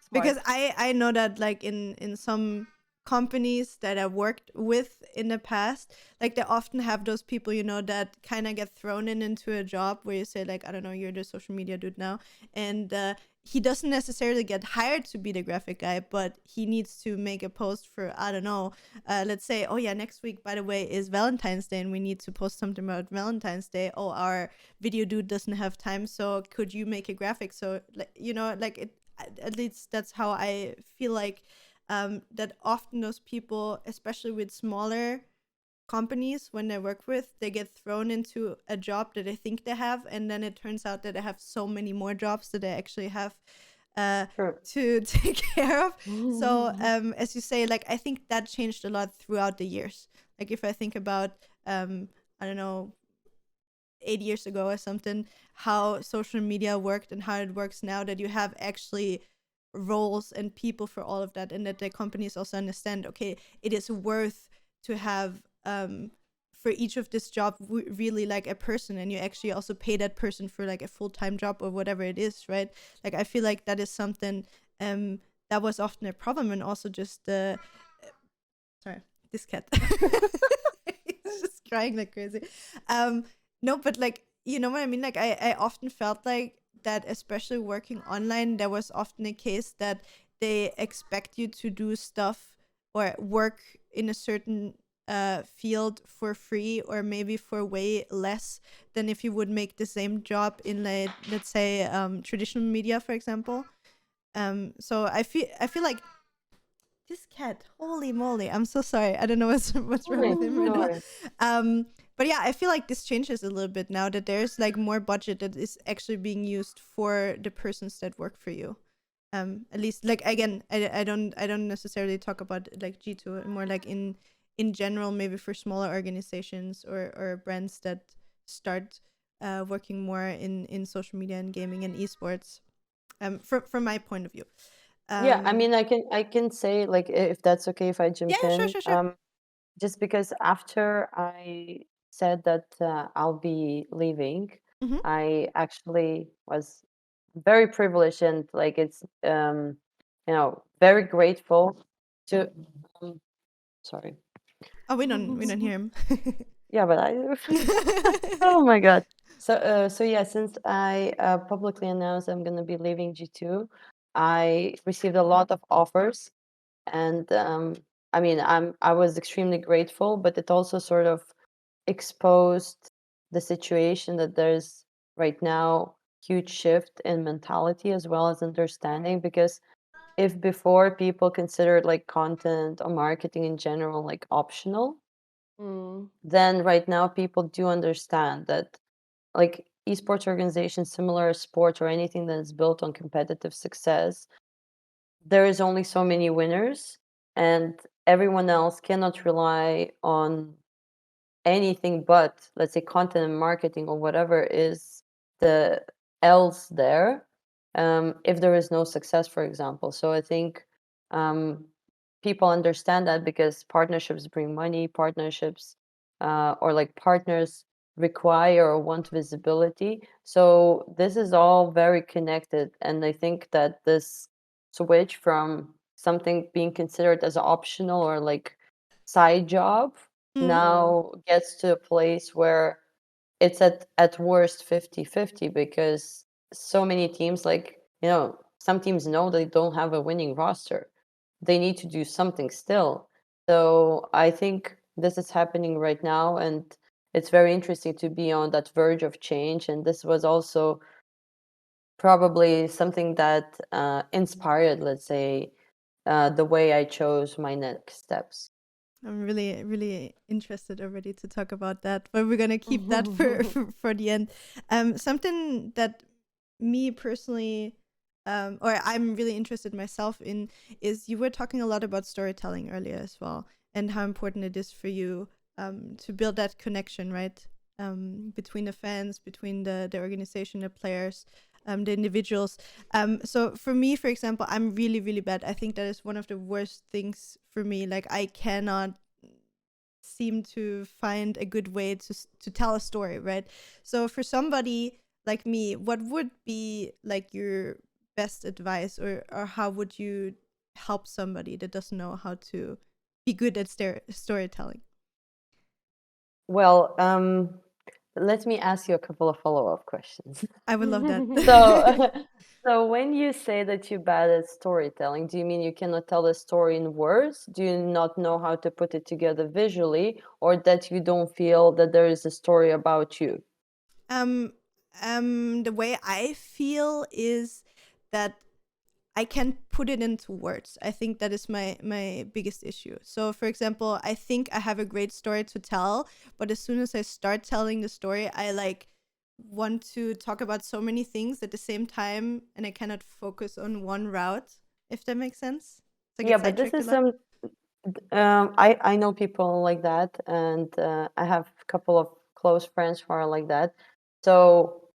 Smart. Because I know that like in some companies that I worked with in the past, like they often have those people, that kind of get thrown into a job where you say like, I don't know, you're the social media dude now, and he doesn't necessarily get hired to be the graphic guy, but he needs to make a post for, I don't know, let's say, oh yeah, next week by the way is Valentine's Day and we need to post something about Valentine's Day. Oh, our video dude doesn't have time, so could you make a graphic? So like, like it, at least that's how I feel like, that often those people, especially with smaller companies, when they work with, they get thrown into a job that they think they have, and then it turns out that they have so many more jobs that they actually have Sure. to take care of. So as you say, like I think that changed a lot throughout the years. Like if I think about, I don't know, 8 years ago or something, how social media worked and how it works now, that you have actually roles and people for all of that, and that the companies also understand, okay, it is worth to have, for each of this job really like a person, and you actually also pay that person for like a full-time job or whatever it is, right? Like I feel like that is something that was often a problem, and also just the sorry, this cat. He's just crying like crazy. No, but like, you know what I mean? Like I often felt like that, especially working online, there was often a case that they expect you to do stuff or work in a certain field for free, or maybe for way less than if you would make the same job in, like, let's say, traditional media, for example. So I feel like this cat, holy moly, I'm so sorry. I don't know what's wrong with him right No now. worries. But yeah, I feel like this changes a little bit now that there's like more budget that is actually being used for the persons that work for you. At least, like, again, I don't necessarily talk about like G2, more like in general, maybe for smaller organizations or brands that start working more in social media and gaming and esports. From my point of view. Yeah, I mean, I can say, like, if that's okay if I Yeah, jump sure, in, sure, sure. just because after I said that I'll be leaving, Mm-hmm. I actually was very privileged and like it's very grateful to. Um, Sorry. Oh, we don't hear him. Yeah, but I. Oh my God. So yeah, since I publicly announced I'm gonna be leaving G2, I received a lot of offers, and I mean, I was extremely grateful, but it also sort of exposed the situation that there's right now huge shift in mentality as well as understanding, because if before people considered like content or marketing in general like optional, then right now people do understand that like esports organizations, similar sport or anything that is built on competitive success, there is only so many winners, and everyone else cannot rely on anything but, let's say, content and marketing or whatever is the else there, if there is no success, for example. So I think people understand that because partnerships bring money, partnerships or like partners require or want visibility. So this is all very connected. And I think that this switch from something being considered as optional or like side job now gets to a place where it's at worst 50-50, because so many teams, like, some teams know they don't have a winning roster. They need to do something still. So I think this is happening right now, and it's very interesting to be on that verge of change. And this was also probably something that inspired, let's say, the way I chose my next steps. I'm really, really interested already to talk about that, but we're gonna keep that for the end. Something that me personally, or I'm really interested myself in, is you were talking a lot about storytelling earlier as well, and how important it is for you to build that connection, right? Between the fans, between the organization, the players, the individuals. So for me, for example, I'm really, really bad. I think that is one of the worst things for me. Like, I cannot seem to find a good way to tell a story, right? So for somebody like me, what would be like your best advice, or how would you help somebody that doesn't know how to be good at storytelling? Well, let me ask you a couple of follow-up questions. I would love that. So when you say that you're bad at storytelling, do you mean you cannot tell a story in words? Do you not know how to put it together visually, or that you don't feel that there is a story about you? The way I feel is that I can't put it into words. I think that is my biggest issue. So, for example, I think I have a great story to tell, but as soon as I start telling the story, I like want to talk about so many things at the same time, and I cannot focus on one route, if that makes sense. So I Yeah, get but this sidetracked a is lot. I know people like that, and I have a couple of close friends who are like that. So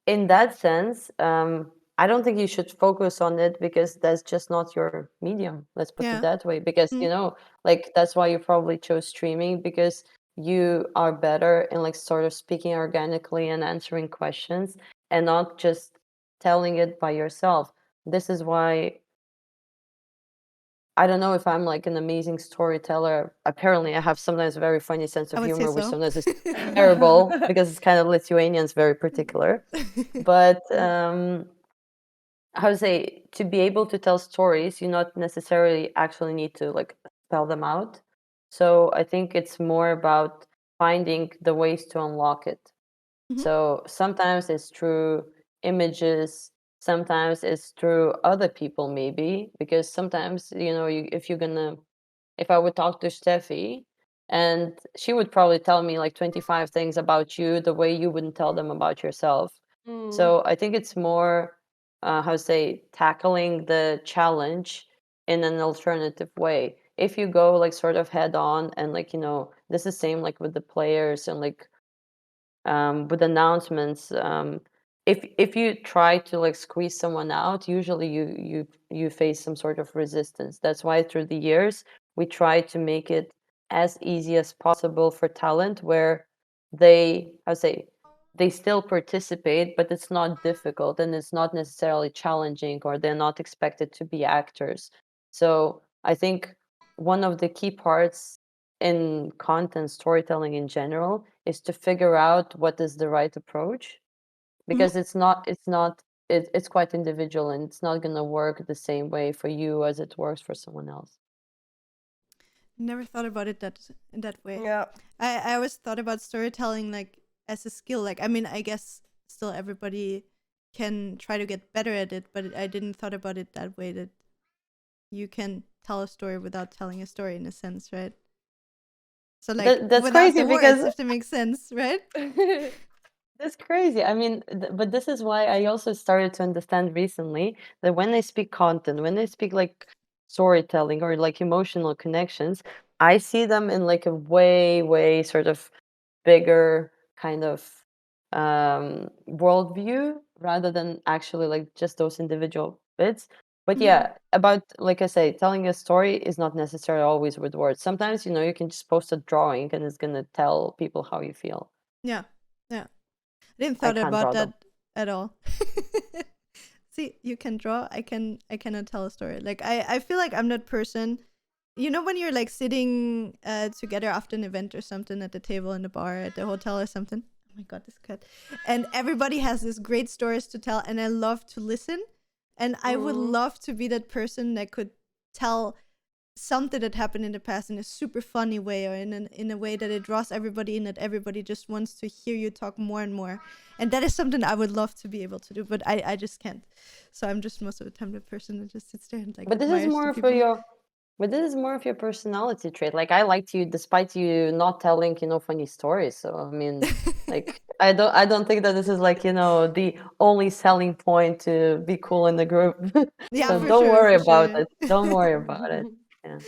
in that sense, I don't think you should focus on it, because that's just not your medium. Let's put it Yeah. that way. Because, Mm. like, that's why you probably chose streaming, because you are better in like sort of speaking organically and answering questions, and not just telling it by yourself. This is why I don't know if I'm like an amazing storyteller. Apparently, I have sometimes a very funny sense I of would say humor, which so. sometimes is terrible because it's kind of Lithuanians, very particular. But how to say, to be able to tell stories, you not necessarily actually need to like spell them out. So I think it's more about finding the ways to unlock it. Mhm. So sometimes it's through images, sometimes it's through other people, maybe, because sometimes, if I would talk to Steffi, and she would probably tell me like 25 things about you the way you wouldn't tell them about yourself. So I think it's more, how to say, tackling the challenge in an alternative way. If you go like sort of head on, and like, this is same like with the players and like with announcements, if you try to like squeeze someone out, usually you face some sort of resistance. That's why through the years we try to make it as easy as possible for talent, where I say, they still participate, but it's not difficult and it's not necessarily challenging, or they're not expected to be actors. So I think one of the key parts in content storytelling in general is to figure out what is the right approach, Mhm. because it's quite individual, and it's not going to work the same way for you as it works for someone else. Never thought about it in that way. Yeah. I always thought about storytelling like as a skill. Like, I mean, I guess still everybody can try to get better at it, but I didn't thought about it that way. That you can tell a story without telling a story in a sense, right? So like That's without crazy the because words, if that makes sense, right? that's crazy. I mean, but this is why I also started to understand recently that when I speak content, when I speak like storytelling or like emotional connections, I see them in like a way, way sort of bigger kind of worldview rather than actually like just those individual bits. But Mhm. yeah, about like I say, telling a story is not necessarily always with words. Sometimes, you can just post a drawing and it's gonna tell people how you feel. Yeah. Yeah. I didn't I thought can't about draw them. that at all. See, you can draw. I cannot tell a story. Like I feel like I'm that person. You know when you're like sitting together after an event or something at the table in the bar at the hotel or something. Oh my god, this cut. And everybody has these great stories to tell, and I love to listen. And I would love to be that person that could tell something that happened in the past in a super funny way, or in a way that it draws everybody in, that everybody just wants to hear you talk more and more. And that is something I would love to be able to do, but I just can't. So I'm just most of the time the person that just sits there and like But this is admires the more for people. your But this is more of your personality trait. Like I liked you despite you not telling, funny stories. So I mean, like I don't think that this is like, the only selling point to be cool in the group. Yeah, So for don't sure, worry for about sure. it. Don't worry about it. Yeah.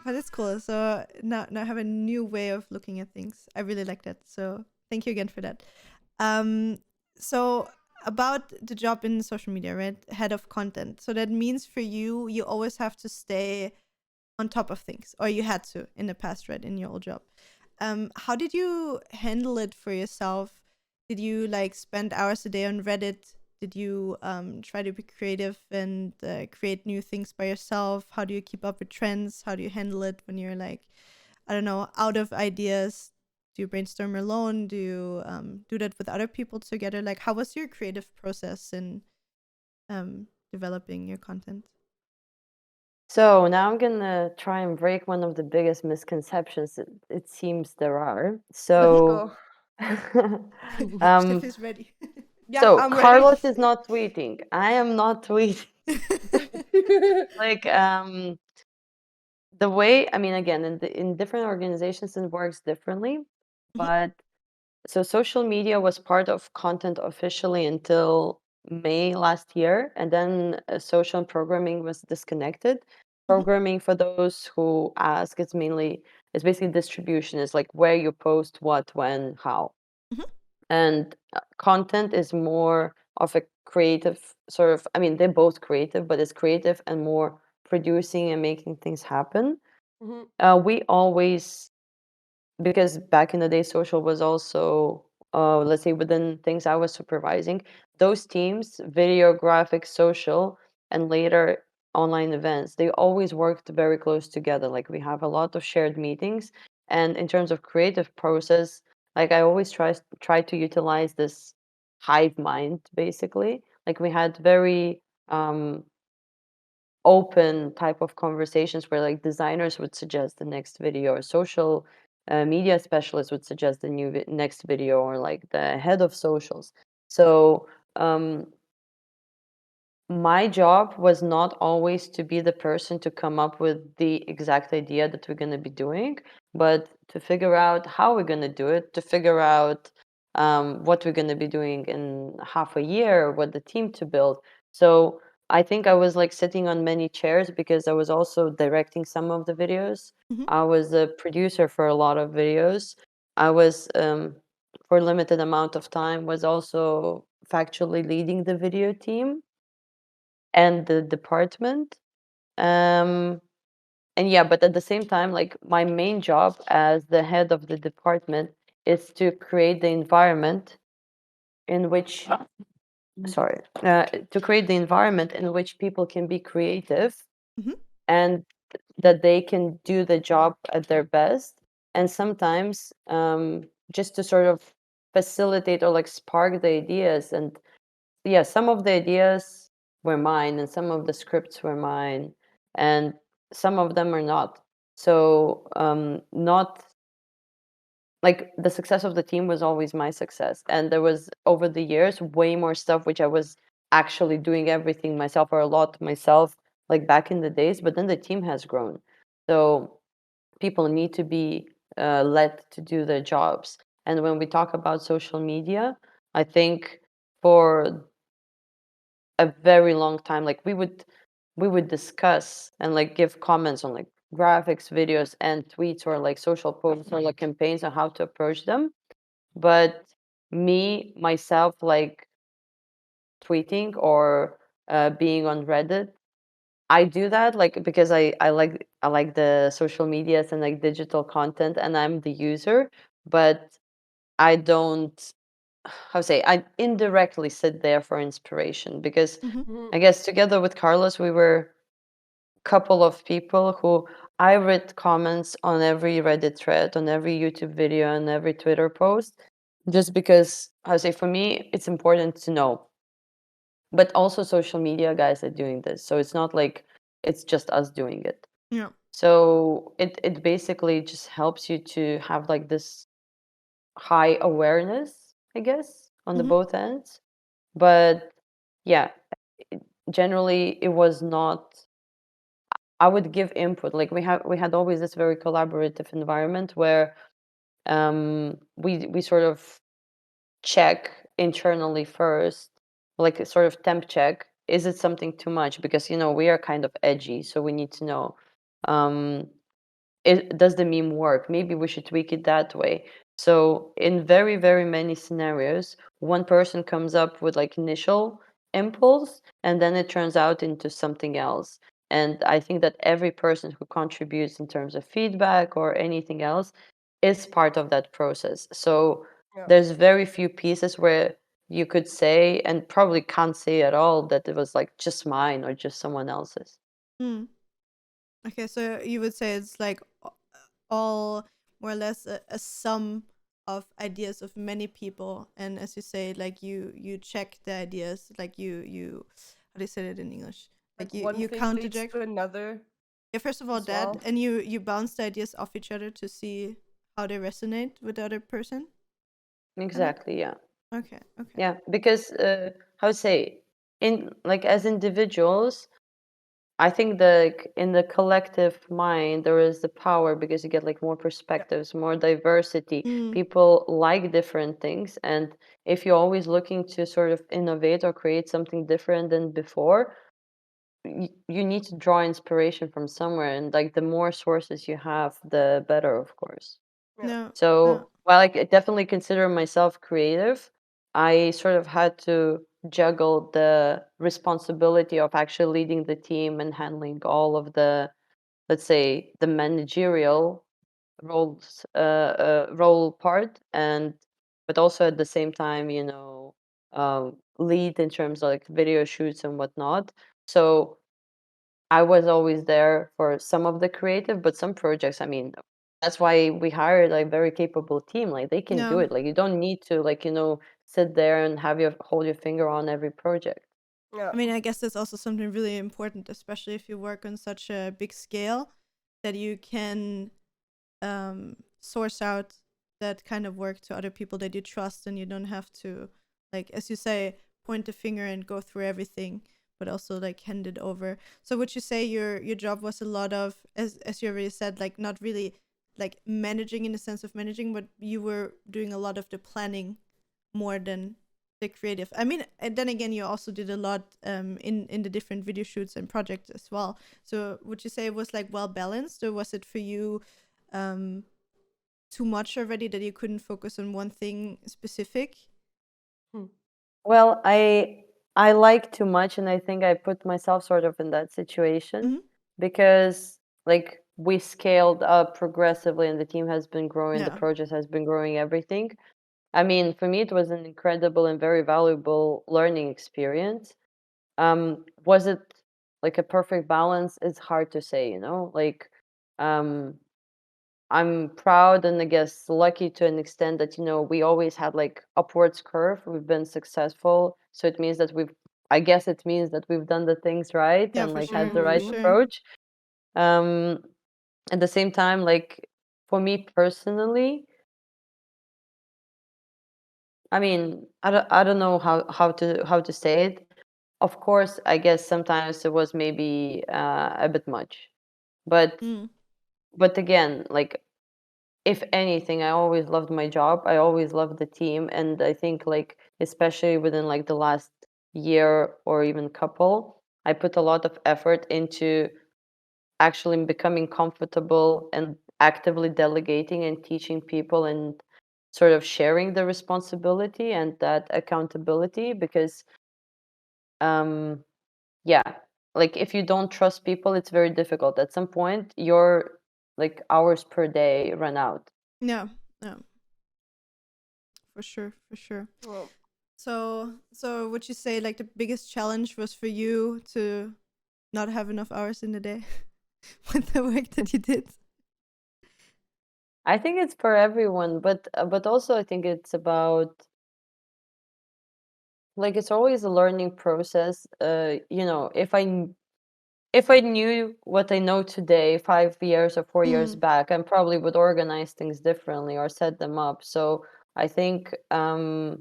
But it's cool. So now I have a new way of looking at things. I really like that. So thank you again for that. Um, so about the job in social media, right? Head of content. So that means for you, you always have to stay on top of things, or you had to in the past, right? In your old job. How did you handle it for yourself? Did you like spend hours a day on Reddit? Did you try to be creative and create new things by yourself? How do you keep up with trends? How do you handle it when you're like, I don't know, out of ideas? Do you brainstorm alone? Do you do that with other people together? Like, how was your creative process in developing your content? So now I'm gonna try and break one of the biggest misconceptions that it seems there are. Let's So go. um Steph is ready. Yeah, so I'm ready. Carlos is not tweeting. I am not tweeting. Like the way, I mean, again, in different organizations it works differently, Mhm, but so social media was part of content officially until May last year, and then social and programming was disconnected. mhm, Programming, for those who ask, it's basically distribution. It's like where you post what, when, how. mhm, And content is more of a creative sort of, I mean, they're both creative, but it's creative and more producing and making things happen. Mhm, We always, because back in the day, social was also, let's say, within things I was supervising, those teams, video, graphics, social, and later online events, they always worked very close together. Like we have a lot of shared meetings. And in terms of creative process, like I always try to utilize this hive mind, basically. Like we had very open type of conversations where like designers would suggest the next video, or social media specialists would suggest the next video, or like the head of socials. So um, my job was not always to be the person to come up with the exact idea that we're going to be doing, but to figure out how we're going to do it, to figure out what we're going to be doing in half a year, what the team to build. So I think I was like sitting on many chairs because I was also directing some of the videos. mhm, I was a producer for a lot of videos. I was, for a limited amount of time, was also factually leading the video team and the department. Um, and yeah, but at the same time, like my main job as the head of the department is to create the environment in which, sorry, to create the environment in which people can be creative mhm, and that they can do the job at their best. And sometimes just to sort of facilitate or like spark the ideas. And yeah, some of the ideas were mine and some of the scripts were mine and some of them are not. So not like the success of the team was always my success. And there was over the years way more stuff which I was actually doing everything myself or a lot myself like back in the days, but then the team has grown. So people need to be led to do their jobs. And when we talk about social media, I think for a very long time, like we would discuss and like give comments on like graphics, videos, and tweets, or like social posts, or like campaigns, on how to approach them. But me myself, like tweeting or being on Reddit, I do that like because I like the social medias and like digital content, and I'm the user, but I don't, how to say, I indirectly sit there for inspiration, because Mm-hmm. Mhm. I guess together with Carlos we were a couple of people who I read comments on every Reddit thread, on every YouTube video, and every Twitter post, just because, how to say, for me it's important to know. But also social media guys are doing this, so it's not like it's just us doing it. Yeah. So it basically just helps you to have like this high awareness, I guess, on the Mm-hmm. both ends. But yeah, it, generally it was not, I would give input. Like we had always this very collaborative environment where we sort of check internally first, like a sort of temp check. Is it something too much? Because we are kind of edgy, so we need to know. Um, does the meme work? Maybe we should tweak it that way. So in very, very many scenarios, one person comes up with like initial impulse, and then it turns out into something else. And I think that every person who contributes in terms of feedback or anything else is part of that process. So Yeah. there's very few pieces where you could say, and probably can't say at all, that it was like just mine or just someone else's. Mm. Okay, so you would say it's like all more or less a sum of ideas of many people, and as you say, like you check the ideas, like you how do you say it in English? Like Like you one you thing counter leads check. to another Yeah, first of all as that, well. and you bounce the ideas off each other to see how they resonate with the other person. Kind of. Exactly, yeah. Okay. Okay. Yeah, because how to say, in like as individuals, I think in the collective mind there is the power, because you get like more Yeah. perspectives, more diversity. Mm. People like different things, and if you're always looking to sort of innovate or create something different than before, you need to draw inspiration from somewhere, and like the more sources you have, the better, of course. Yeah. No. No. So while I definitely consider myself creative, I sort of had to juggle the responsibility of actually leading the team and handling all of the, let's say, the managerial role part, and but also at the same time, lead in terms of like video shoots and whatnot. So I was always there for some of the creative, but some projects, I mean, that's why we hired like very capable team. Like they can do No. it. Like you don't need to like, sit there and have your hold your finger on every project. Yeah. I mean, I guess that's also something really important, especially if you work on such a big scale, that you can source out that kind of work to other people that you trust, and you don't have to, like, as you say, point the finger and go through everything, but also like hand it over. So would you say your job was a lot of, as you already said, like not really like managing in the sense of managing, but you were doing a lot of the planning more than the creative? I mean, and then again, you also did a lot in the different video shoots and projects as well. So would you say it was like well balanced, or was it for you um too much already that you couldn't focus on one thing specific? Hmm. Well, I like too much, and I think I put myself sort of in that situation, Mm-hmm. because like we scaled up progressively and the team has been growing, the Yeah. project has been growing, everything. I mean, for me it was an incredible and very valuable learning experience. Was it like a perfect balance? It's hard to say, like um I'm proud and I guess lucky to an extent that, we always had like upwards curve. We've been successful. So it means that I guess it means that we've done the things right Yeah, and for like had sure. the For right Mm-hmm. sure. approach. Um, at the same time, like for me personally, I mean, I don't know how to say it. of course, I guess sometimes it was maybe a bit much, but Mm. again, like if anything, I always loved my job. I always loved the team, and I think like especially within like the last year or even couple, I put a lot of effort into actually becoming comfortable and actively delegating and teaching people and sort of sharing the responsibility and that accountability because um yeah, like if you don't trust people, it's very difficult. At some point your like hours per day run out. Yeah, yeah, for sure, for sure. Well, So would you say like the biggest challenge was for you to not have enough hours in the day with the work that you did? I think it's for everyone, but also I think it's about like it's always a learning process. You know, if I knew what I know today, 5 years or 4 years Mm. back, I probably would organize things differently or set them up. So I think, to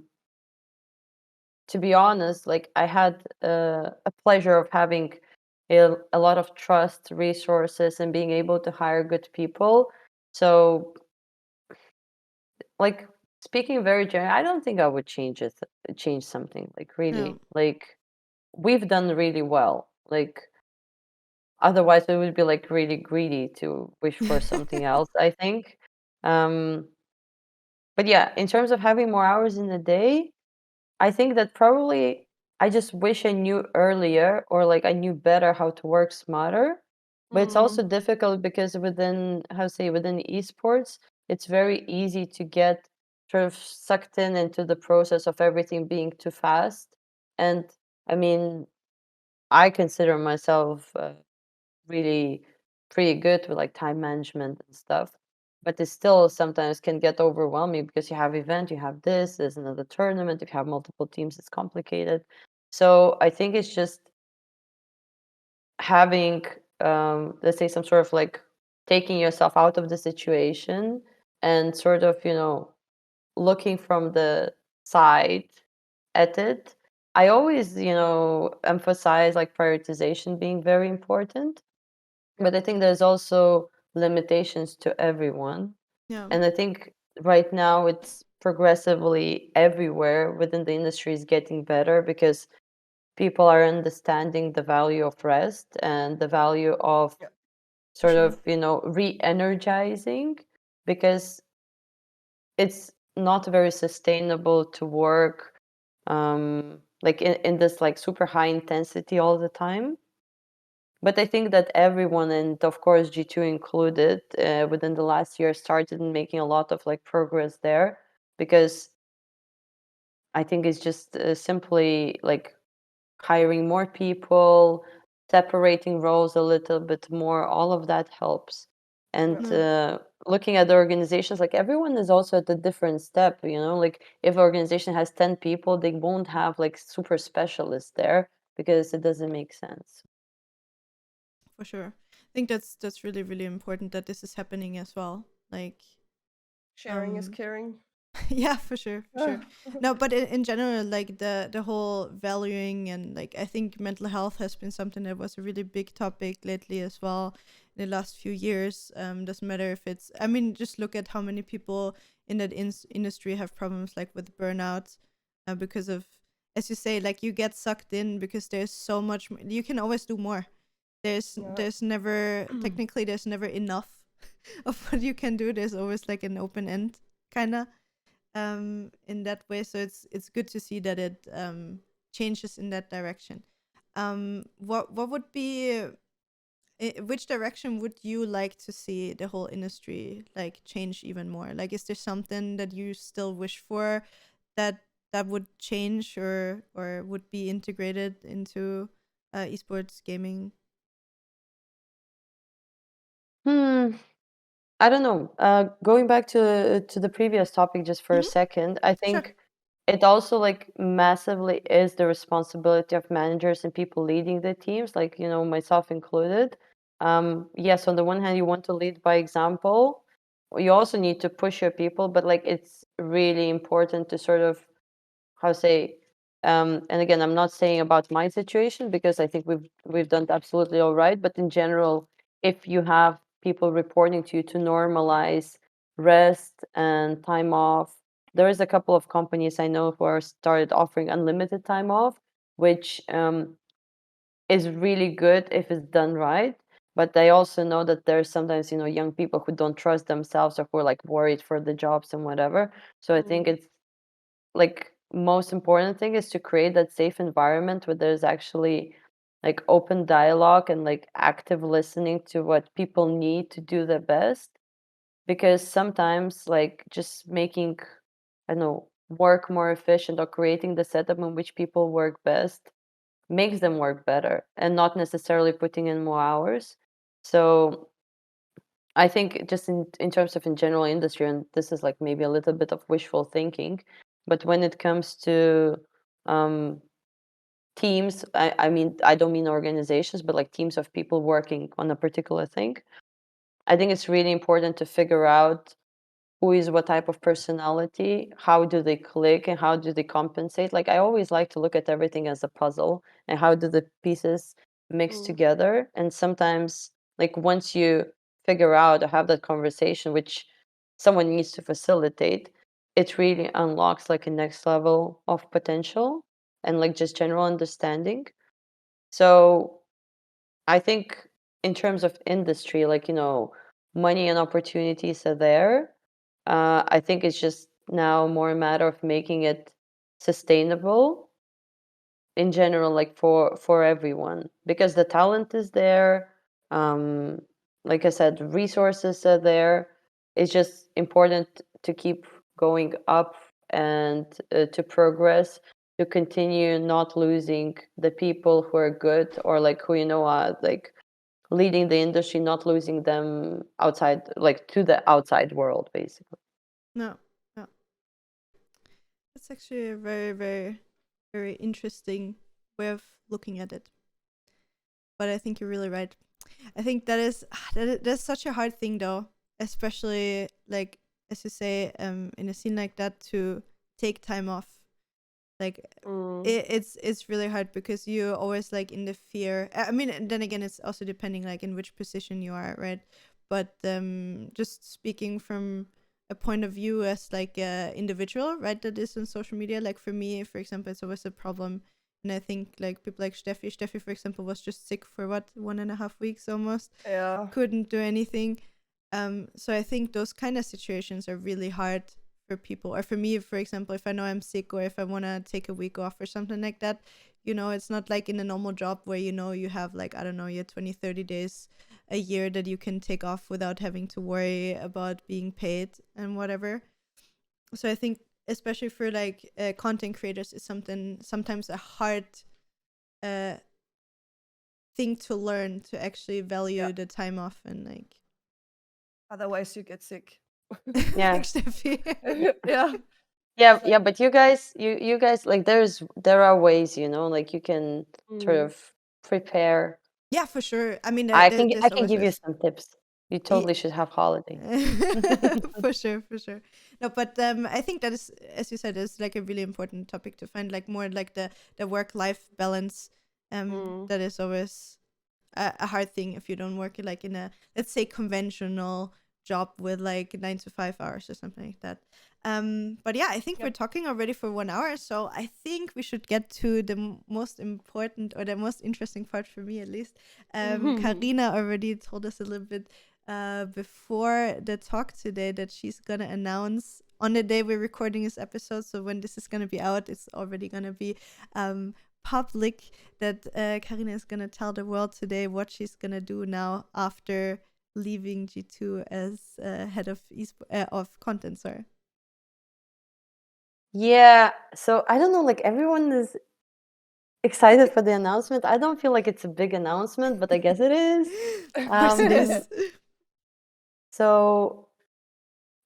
be honest, like I had a pleasure of having a lot of trust, resources, and being able to hire good people. So, like speaking very generally, I don't think I would change something like Yeah. really. Like we've done really well. Like otherwise, we would be like really greedy to wish for something else, I think. Um, but yeah, in terms of having more hours in the day, I think that probably I just wish I knew earlier or like I knew better how to work smarter. But it's also mm, difficult because within, how to say, within esports, it's very easy to get sort of sucked in into the process of everything being too fast. And I mean, I consider myself really pretty good with like time management and stuff. But it still sometimes can get overwhelming because you have event, you have this, there's another tournament, if you have multiple teams, it's complicated. So I think it's just having let's say some sort of like taking yourself out of the situation and sort of, you know, looking from the side at it. I always, you know, emphasize like prioritization being very important, yep. but I think there's also limitations to everyone. Yeah. And I think right now it's progressively everywhere within the industry is getting better because people are understanding the value of rest and the value of Yep. For sort sure. of, you know, re-energizing because it's not very sustainable to work like in this like super high intensity all the time. But I think that everyone, and of course G2 included, within the last year started making a lot of like progress there because I think it's just simply like hiring more people, separating roles a little bit more, all of that helps. And Yep. No. looking at the organizations, like everyone is also at a different step, you know, like if an organization has 10 people, they won't have like super specialists there because it doesn't make sense. For sure. I think that's really really important that this is happening as well. Like, Sharing is um, caring. yeah, for sure, for sure. No, but in general, like the whole valuing and like I think mental health has been something that was a really big topic lately as well in the last few years. Doesn't matter if it's. I mean, just look at how many people in that industry have problems like with burnout, because of, as you say, like you get sucked in because there's so much. You can always do more. Yeah. There's never technically there's never enough of what you can do. There's always like an open end kind of in that way, so it's good to see that it changes in that direction. What would be which direction would you like to see the whole industry like change even more? Like, is there something that you still wish for that would change or would be integrated into esports gaming? Hmm. I don't know. Going back to the previous topic just for a Mm-hmm. second, I Sure. think it also like massively is the responsibility of managers and people leading the teams, like, you know, myself included. Yes, on the one hand, you want to lead by example. You also need to push your people, but like it's really important to sort of, how to say, And again, I'm not saying about my situation because I think we've done absolutely all right. But in general, if you have people reporting to you to normalize rest and time off, there is a couple of companies I know who are started offering unlimited time off, which is really good if it's done right. But I also know that there's sometimes, young people who don't trust themselves or who are like worried for the jobs and whatever. So I think it's like most important thing is to create that safe environment where there's actually like open dialogue and like active listening to what people need to do their best. Because sometimes like just making, I don't know, work more efficient or creating the setup in which people work best makes them work better and not necessarily putting in more hours. So I think just in terms of in general industry, and this is like maybe a little bit of wishful thinking, but when it comes to um, teams, I mean, I don't mean organizations, but like teams of people working on a particular thing, I think it's really important to figure out who is what type of personality, how do they click, and how do they compensate. Like I always like to look at everything as a puzzle and how do the pieces mix Mm. together. And sometimes like once you figure out or have that conversation, which someone needs to facilitate, it really unlocks like a next level of potential and like just general understanding. So I think in terms of industry, like, money and opportunities are there. I think it's just now more a matter of making it sustainable in general, like for everyone, because the talent is there. Um, like I said, resources are there. It's just important to keep going up and to progress, to continue not losing the people who are good or like who are like leading the industry, not losing them outside, like to the outside world, basically. No, no. That's actually a very, very, very interesting way of looking at it. But I think you're really right. I think that's such a hard thing though, especially like as you say, in a scene like that to take time off. Like it's really hard because you're always like in the fear. I mean, and then again, it's also depending like in which position you are, right? But just speaking from a point of view as like a individual, right? That is on social media. Like for me, for example, it's always a problem. And I think like people like Steffi, for example, was just sick for what 1.5 weeks almost. Yeah. Couldn't do anything. So I think those kind of situations are really hard for people, or for me, for example, if I know I'm sick or if I want to take a week off or something like that, it's not like in a normal job where you have like, I don't know, your 20, 30 days a year that you can take off without having to worry about being paid and whatever. So I think especially for like content creators is sometimes a hard uh thing to learn, to actually value the time off and like Otherwise, you get sick. Yeah. like Steffi. Yeah. Yeah, but you guys like there are ways, like you can sort of prepare. Yeah, for sure. I mean, I can I there's can always give you this. some tips. You totally should have holiday. For sure, for sure. No, but I think that is, as you said, is like a really important topic to find, like more like the work life balance. That is always a hard thing if you don't work like in a, let's say, conventional job with like 9 to 5 hours or something like that. But yeah, I think we're talking already for 1 hour, so I think we should get to the most important or the most interesting part for me, at least. Karina already told us a little bit before the talk today that she's gonna announce on the day we're recording this episode. So when this is gonna be out, it's already gonna be public, that Karina is gonna tell the world today what she's gonna do now after leaving G2 as head of of content. Sorry. Yeah, so I don't know, like everyone is excited for the announcement. I don't feel like it's a big announcement, but I guess it is. Of course it is. So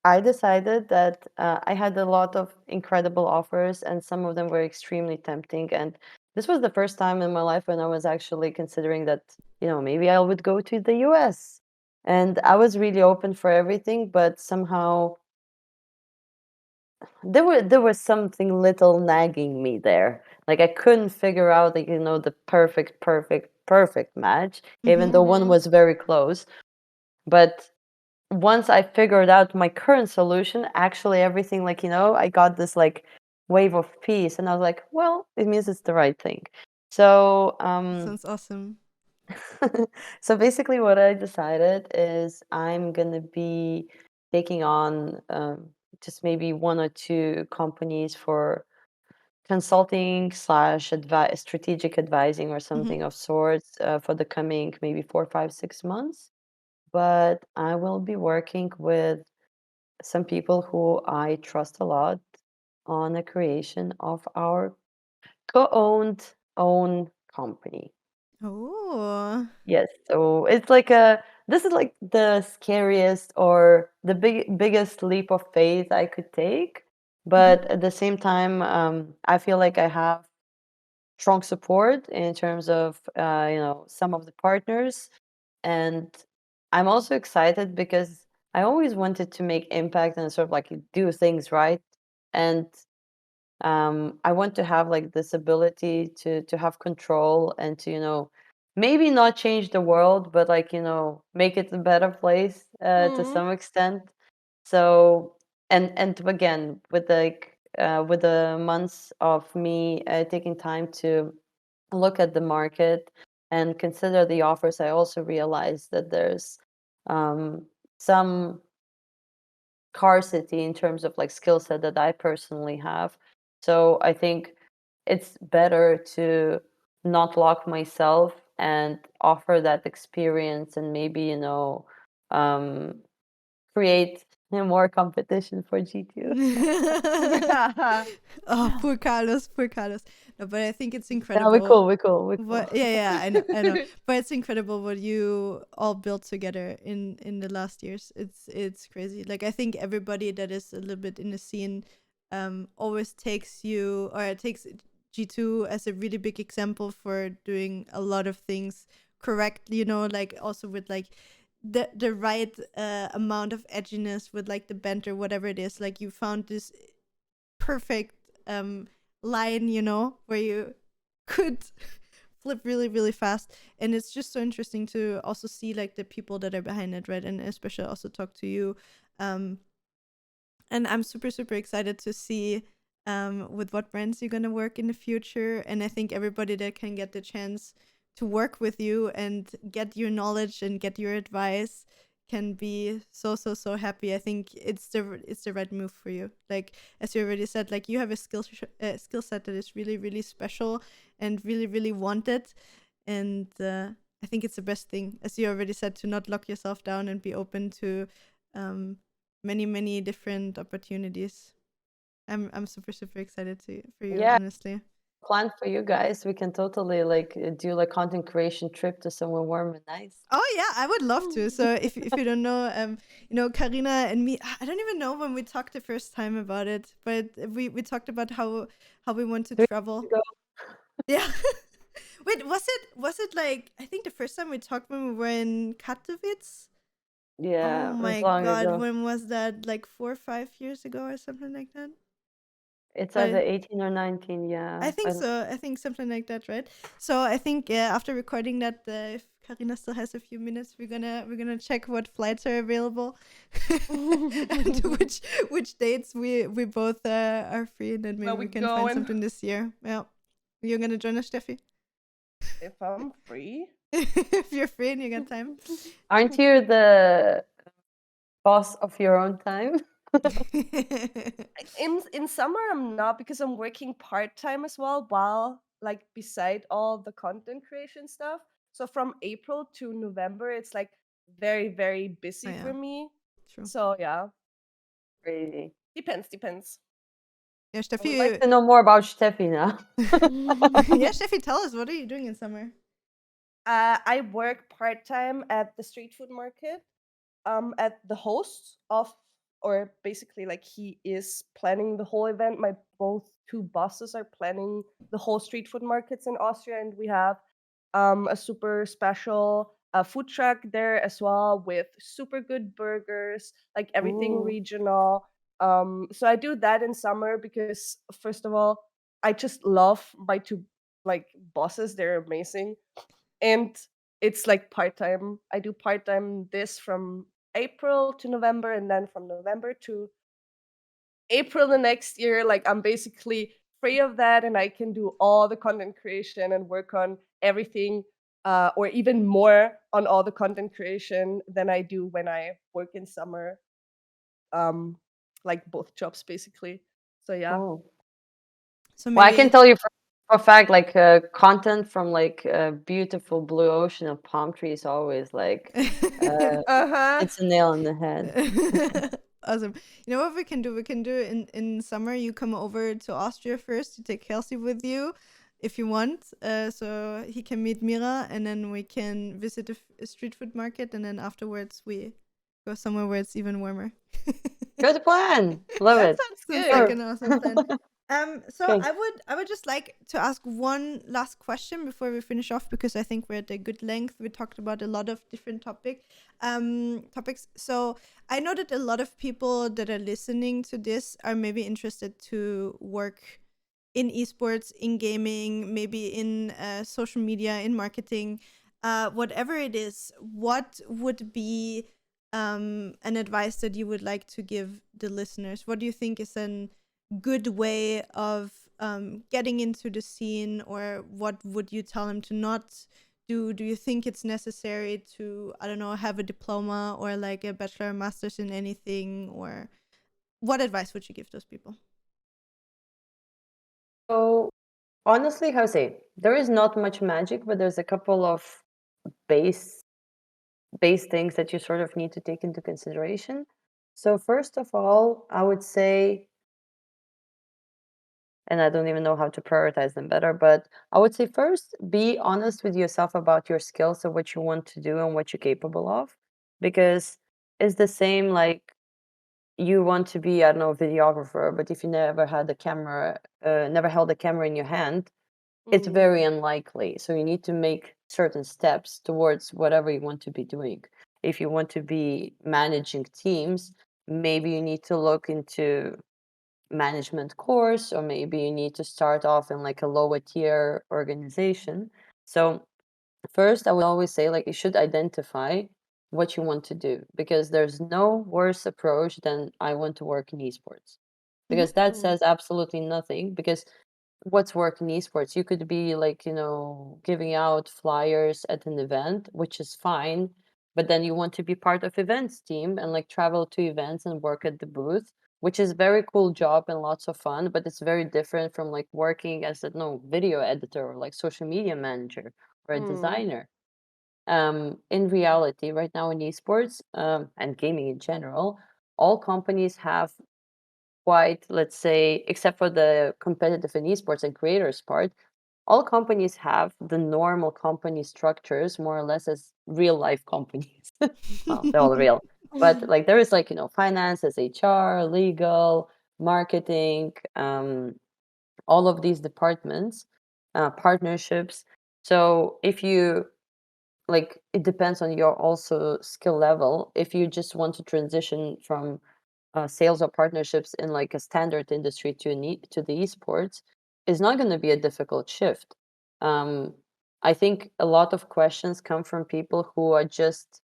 I decided that I had a lot of incredible offers, and some of them were extremely tempting. And this was the first time in my life when I was actually considering that, maybe I would go to the US. And I was really open for everything, but somehow there was something little nagging me there. Like I couldn't figure out, like, the perfect match, even though one was very close. But once I figured out my current solution, actually everything, like, I got this like wave of peace, and I was like, well, it means it's the right thing. So Sounds awesome. so basically what I decided is I'm gonna be taking on just maybe one or two companies for consulting slash strategic advising or something of sorts for the coming maybe 4, 5, 6 months. But I will be working with some people who I trust a lot on the creation of our own company. Oh. Yes, so it's like this is like the scariest or the biggest leap of faith I could take, but at the same time, I feel like I have strong support in terms of some of the partners, and I'm also excited because I always wanted to make impact and sort of like do things right, and I want to have like this ability to have control and to maybe not change the world, but like make it a better place to some extent. So and again with the months of me taking time to look at the market and consider the offers, I also realized that there's some scarcity in terms of like skill set that I personally have. So I think it's better to not lock myself and offer that experience and maybe, um, create more competition for G2. Oh, poor Carlos, poor Carlos. No, but I think it's Yeah, incredible. we're cool. What? Yeah, I know. But it's incredible what you all built together in the last years. It's crazy. Like I think everybody that is a little bit in the scene, always takes you or it takes G2 as a really big example for doing a lot of things correctly. Like also with like the right amount of edginess with like the banter, whatever it is. Like you found this perfect line, where you could flip really, really fast. And it's just so interesting to also see like the people that are behind it, right? And especially also talk to you. And I'm super, super excited to see with what brands you're going to work in the future. And I think everybody that can get the chance to work with you and get your knowledge and get your advice can be so, so, so happy. I think it's the right move for you. Like as you already said, like you have a skill set that is really, really special and really, really wanted. And I think it's the best thing, as you already said, to not lock yourself down and be open to many, many different opportunities. I'm super, super excited for you, Yeah, honestly. plan for you guys. We can totally like do like content creation trip to somewhere warm and nice. Oh yeah, I would love to. So if you don't know, Karina and me, I don't even know when we talked the first time about it, but we talked about how we want to 3 travel. years ago. Yeah. Wait, was it like I think the first time we talked when we were in Katowice? Yeah, Oh it was my long God, ago. when was that? Like 4 or 5 years ago or something like that? It's either But 18 or 19, yeah. I think so. I think something like that, right? So I think after recording that, if Karina still has a few minutes, we're gonna check what flights are available and which dates we both are free, and then maybe Where we we can find going? something this year. Yeah, you're gonna join us, Steffi, If I'm free. if you're free and you got time. Aren't you the boss of your own time? In summer I'm not, because I'm working part-time as well, while like beside all the content creation stuff. So from April to November it's like very, very busy Oh, yeah. for me. True. So yeah, Crazy. depends. Yeah, I Steffi. would like to know more about Steffi now. Yeah, Steffi, tell us, what are you doing in summer? I work part-time at the street food market, at the host of, or basically like he is planning the whole event. My both two bosses are planning the whole street food markets in Austria, and we have a super special food truck there as well with super good burgers, like everything Ooh. regional. So I do that in summer because, first of all, I just love my two like bosses. They're amazing, and it's like part time. I do part time this from April to November, and then from November to April the next year. Like I'm basically free of that, and I can do all the content creation and work on everything, or even more on all the content creation than I do when I work in summer. Um, like both jobs basically. So yeah. Oh. So Well, I can maybe tell you for a fact, like content from like a beautiful blue ocean of palm trees always like Uh-huh. it's a nail on the head. awesome. You know what we can do? We can do in summer. You come over to Austria first to take Kelsey with you, if you want. So he can meet Mira, and then we can visit a street food market, and then afterwards we go somewhere where it's even warmer. Good plan. Love That it. sounds Sounds like good. Sure. an awesome plan. So Okay. I would just like to ask one last question before we finish off, because I think we're at a good length. We talked about a lot of different topics. So I know that a lot of people that are listening to this are maybe interested to work in esports, in gaming, maybe in social media, in marketing, whatever it is. What would be an advice that you would like to give the listeners? What do you think is an good way of getting into the scene, or what would you tell them to not do? Do you think it's necessary to, I don't know, have a diploma or like a bachelor or master's in anything, or what advice would you give those people? So honestly, how to say, there is not much magic, but there's a couple of base base things that you sort of need to take into consideration. So first of all, I would say, and I don't even know how to prioritize them better, but I would say first, be honest with yourself about your skills and what you want to do and what you're capable of. Because it's the same like you want to be, I don't know, a videographer, but if you never had a camera, never held a camera in your hand, it's Mm, very unlikely. So you need to make certain steps towards whatever you want to be doing. If you want to be managing teams, maybe you need to look into management course, or maybe you need to start off in like a lower tier organization. So first, I would always say like you should identify what you want to do, because there's no worse approach than I want to work in esports, Mm-hmm. because that mm, says absolutely nothing. Because what's work in esports? You could be like, giving out flyers at an event, which is fine, but then you want to be part of events team and like travel to events and work at the booth, which is very cool job and lots of fun, but it's very different from like working as a no video editor or like social media manager or a mm. designer. In reality, right now in esports, and gaming in general, all companies have quite, let's say, except for the competitive and esports and creators part, all companies have the normal company structures more or less as real life companies. Well, they're all real. But like there is like, finance, as HR, legal, marketing, all of these departments, partnerships. So if you like, it depends on your also skill level. If you just want to transition from sales or partnerships in like a standard industry to the esports, is not going to be a difficult shift. Um, I think a lot of questions come from people who are just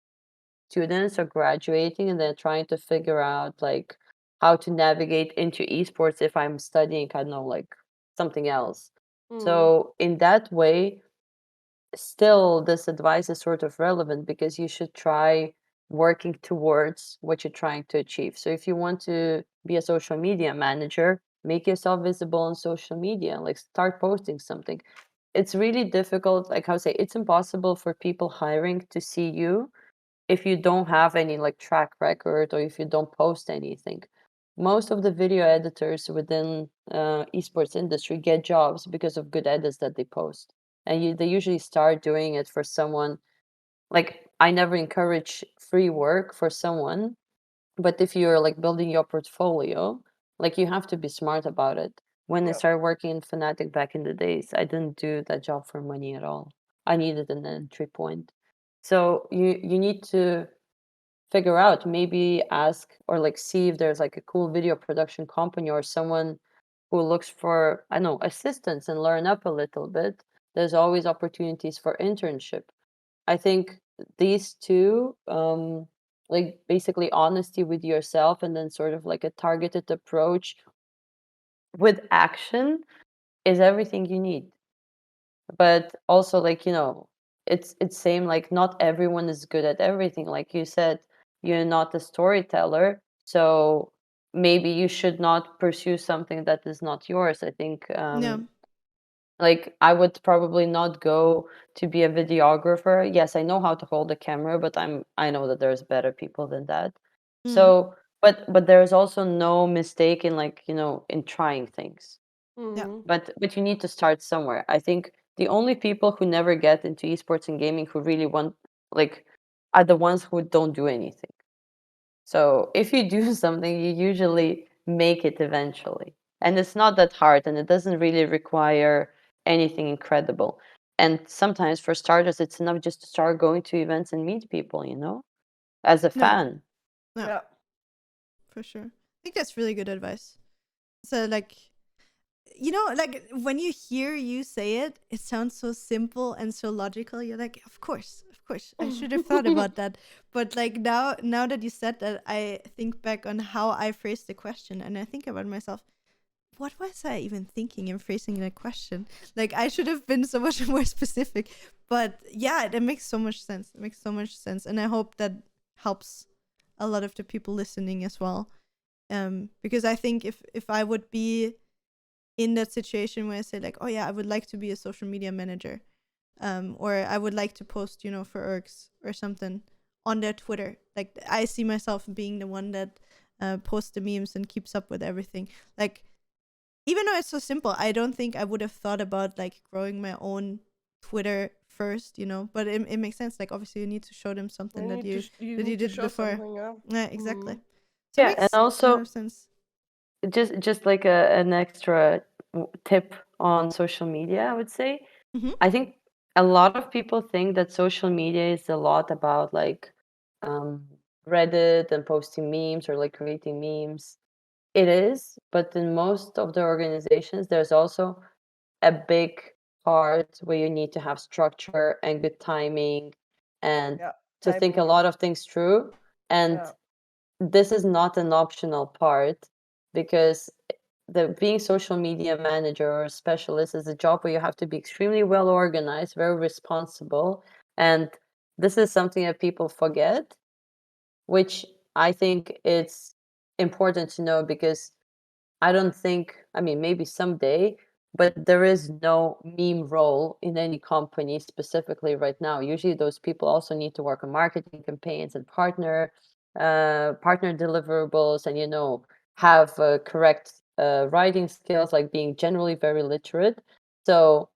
students or graduating, and they're trying to figure out like how to navigate into esports if I'm studying, I don't know, like something else. Mm. So in that way, still this advice is sort of relevant, because you should try working towards what you're trying to achieve. So if you want to be a social media manager, make yourself visible on social media, like start posting something. It's really difficult, like how to say, it's impossible for people hiring to see you if you don't have any like track record, or if you don't post anything. Most of the video editors within esports industry get jobs because of good edits that they post, and they usually start doing it for someone. Like, I never encourage free work for someone, but if you're like building your portfolio, like you have to be smart about it. When I Yeah. started working in Fnatic back in the days, I didn't do that job for money at all. I needed an entry point. So you need to figure out, maybe ask or like see if there's like a cool video production company or someone who looks for, I don't know, assistance and learn up a little bit. There's always opportunities for internship. I think these two, like basically honesty with yourself and then sort of like a targeted approach with action is everything you need. But also, like, it's same, like not everyone is good at everything. Like you said, you're not a storyteller, so maybe you should not pursue something that is not yours. I think Yeah. like I would probably not go to be a videographer. Yes, I know how to hold a camera, but I know that there's better people than that. Mm. So, but there's also no mistake in, like, in trying things. Yeah. Mhm. But you need to start somewhere. I think the only people who never get into esports and gaming who really want, like, are the ones who don't do anything. So if you do something, you usually make it eventually. And it's not that hard and it doesn't really require anything incredible. And sometimes for starters, it's enough just to start going to events and meet people, as a No. fan. No. Yeah. For sure. I think that's really good advice. So like, like when you hear you say it, it sounds so simple and so logical. You're like, of course, I should have thought about that. But like now that you said that, I think back on how I phrased the question, and I think about myself, what was I even thinking in phrasing that question? Like I should have been so much more specific. But yeah, it makes so much sense. It makes so much sense, and I hope that helps a lot of the people listening as well. Because I think if I would be in that situation where I say like, oh yeah, I would like to be a social media manager, or I would like to post, for ergs or something on their Twitter. Like I see myself being the one that posts the memes and keeps up with everything. Like even though it's so simple, I don't think I would have thought about like growing my own Twitter first, But it makes sense. Like obviously you need to show them something that you You that you need to did show before. something, yeah. Yeah, exactly. Mhm. So it Yeah, and makes a lot also of sense. just like an extra tip on social media, I would say. Mm-hmm. I think a lot of people think that social media is a lot about like um, Reddit and posting memes or like creating memes. It is, but in most of the organizations, there's also a big part where you need to have structure and good timing and Yeah. to think a Timing is, lot of things through. And yeah. this is not an optional part because the being social media manager or specialist is a job where you have to be extremely well organized, very responsible, and this is something that people forget, which I think it's important to know because I don't think, I mean, maybe someday, but there is no meme role in any company specifically right now. Usually those people also need to work on marketing campaigns and partner deliverables and, have correct writing skills, like being generally very literate. So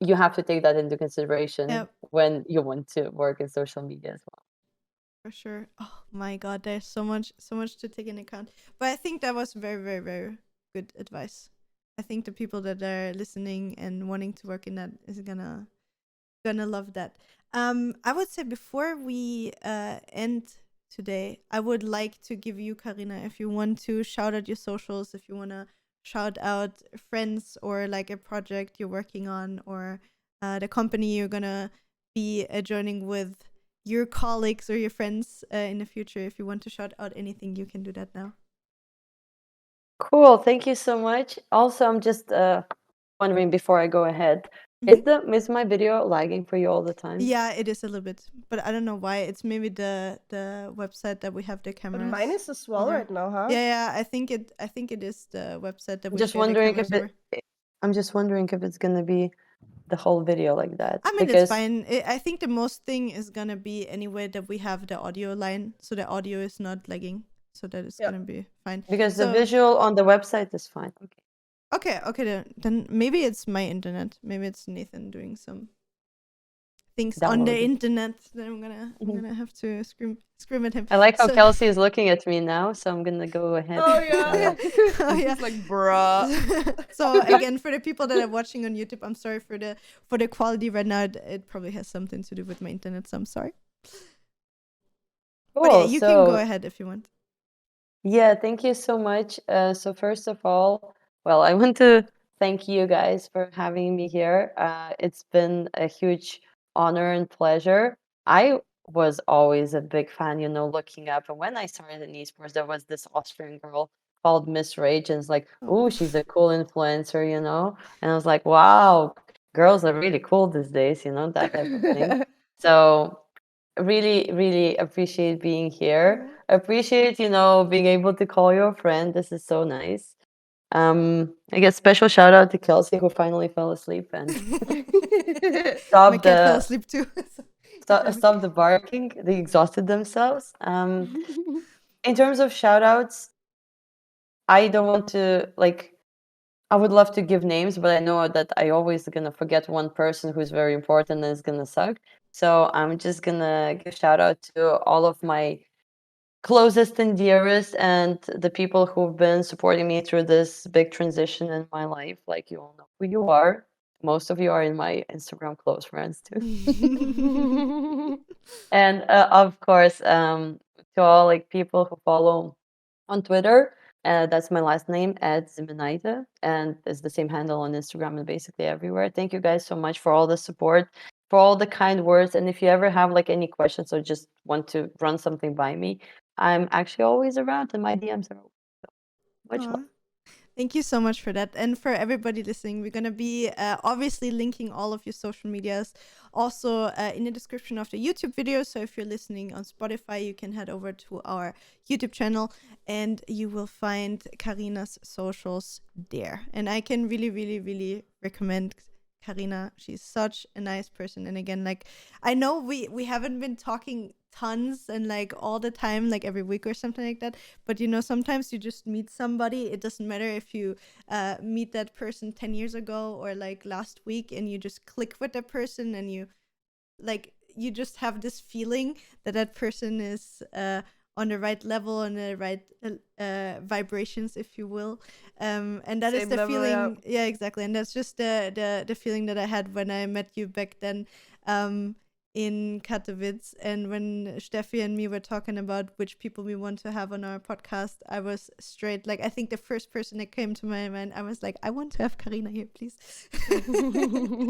you have to take that into consideration Yep. when you want to work in social media as well. For sure. Oh my god, there's so much to take into account. But I think that was very, very, very good advice. I think the people that are listening and wanting to work in that is gonna love that. I would say before we end today, I would like to give you, Karina, if you want to shout out your socials, if you wanna shout out friends or like a project you're working on or the company you're gonna be joining with your colleagues or your friends in the future. If you want to shout out anything, you can do that now. Cool. Thank you so much. Also, I'm just wondering before I go ahead, Mhm. is my video lagging for you all the time? Yeah, it is a little bit, but I don't know why. It's maybe the website that we have the But cameras mine is as well over. right now, huh? Yeah, I think it is the website that I'm we just share the wondering cameras over. I'm just wondering if it's gonna be the whole video like that I mean, it's because fine. I think the most thing is gonna be anyway that we have the audio line, so the audio is not lagging, so that is Yeah. gonna be fine. the So visual on the website is fine. Okay. okay, then maybe it's my internet. Maybe it's Nathan doing some things on the Downloading. internet. Then I'm Mhm. gonna have to scream at him. I like how So Kelsey is looking at me now, so I'm gonna go ahead. Oh and yeah. shout out. oh yeah. He's like, bruh. So again, for the people that are watching on YouTube, I'm sorry for the quality right now. It probably has something to do with my internet, so I'm sorry. But yeah, Cool. you can go So ahead if you want. yeah, thank you so much. So first of all, well, I want to thank you guys for having me here. It's been a huge honor and pleasure. I was always a big fan, looking up. And when I started in esports, there was this Austrian girl called MissRage, and it's like, Oh. oh, she's a cool influencer. And I was like, wow, girls are really cool these days, that type of thing. So really, really appreciate being here. Oh. Appreciate, being able to call you a friend. This is so nice. I guess special shout out to Kelsey who finally fell asleep and My stopped cat fell the asleep too. stopped the barking. They exhausted themselves. In terms of shout outs, I don't want to I would love to give names, but I know that I always gonna forget one person who's very important and is gonna suck. So I'm just gonna give shout out to all of my closest and dearest and the people who've been supporting me through this big transition in my life. Like, you all know who you are. Most of you are in my Instagram close friends too. And of course, to all people who follow on Twitter, that's my last name at Ziminaite, and it's the same handle on Instagram and basically everywhere. Thank you guys so much for all the support, for all the kind words, and if you ever have any questions or just want to run something by me, I'm actually always around, and my DMs are open. Much Aw. love. Thank you so much for that. And for everybody listening, we're going to be obviously linking all of your social medias also in the description of the YouTube video. So if you're listening on Spotify, you can head over to our YouTube channel and you will find Karina's socials there. And I can really, really, really recommend Karina. She's such a nice person. And again, I know we haven't been talking tons and all the time, every week or something like that, but sometimes you just meet somebody. It doesn't matter if you meet that person 10 years ago or last week, and you just click with that person, and you just have this feeling that that person is on the right level, on the right vibrations, if you will. And that is Same the level, feeling. Yeah, exactly. And that's just the feeling that I had when I met you back then. In Katowice, and when Steffi and me were talking about which people we want to have on our podcast, I was straight I think the first person that came to my mind, I was like, I want to have Karina here, please.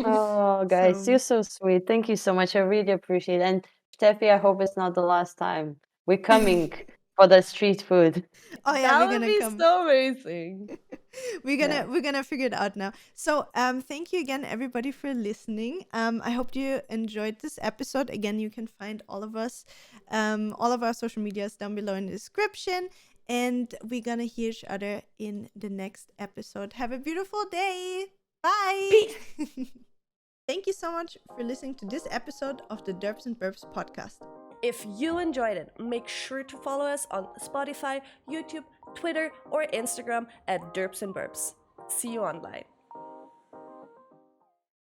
Oh, guys, So you're so sweet. Thank you so much. I really appreciate it. And Steffi, I hope it's not the last time. We're coming for the street food. oh yeah, That we're would gonna be come. so amazing. Yeah. We're gonna figure it out now. So thank you again everybody for listening. I hope you enjoyed this episode. Again, you can find all of us, all of our social medias down below in the description, and we're gonna hear each other in the next episode. Have a beautiful day. Bye. Thank you so much for listening to this episode of the Derps and Burps podcast. If you enjoyed it, make sure to follow us on Spotify, YouTube, Twitter, or Instagram at derps'nburps. See you online.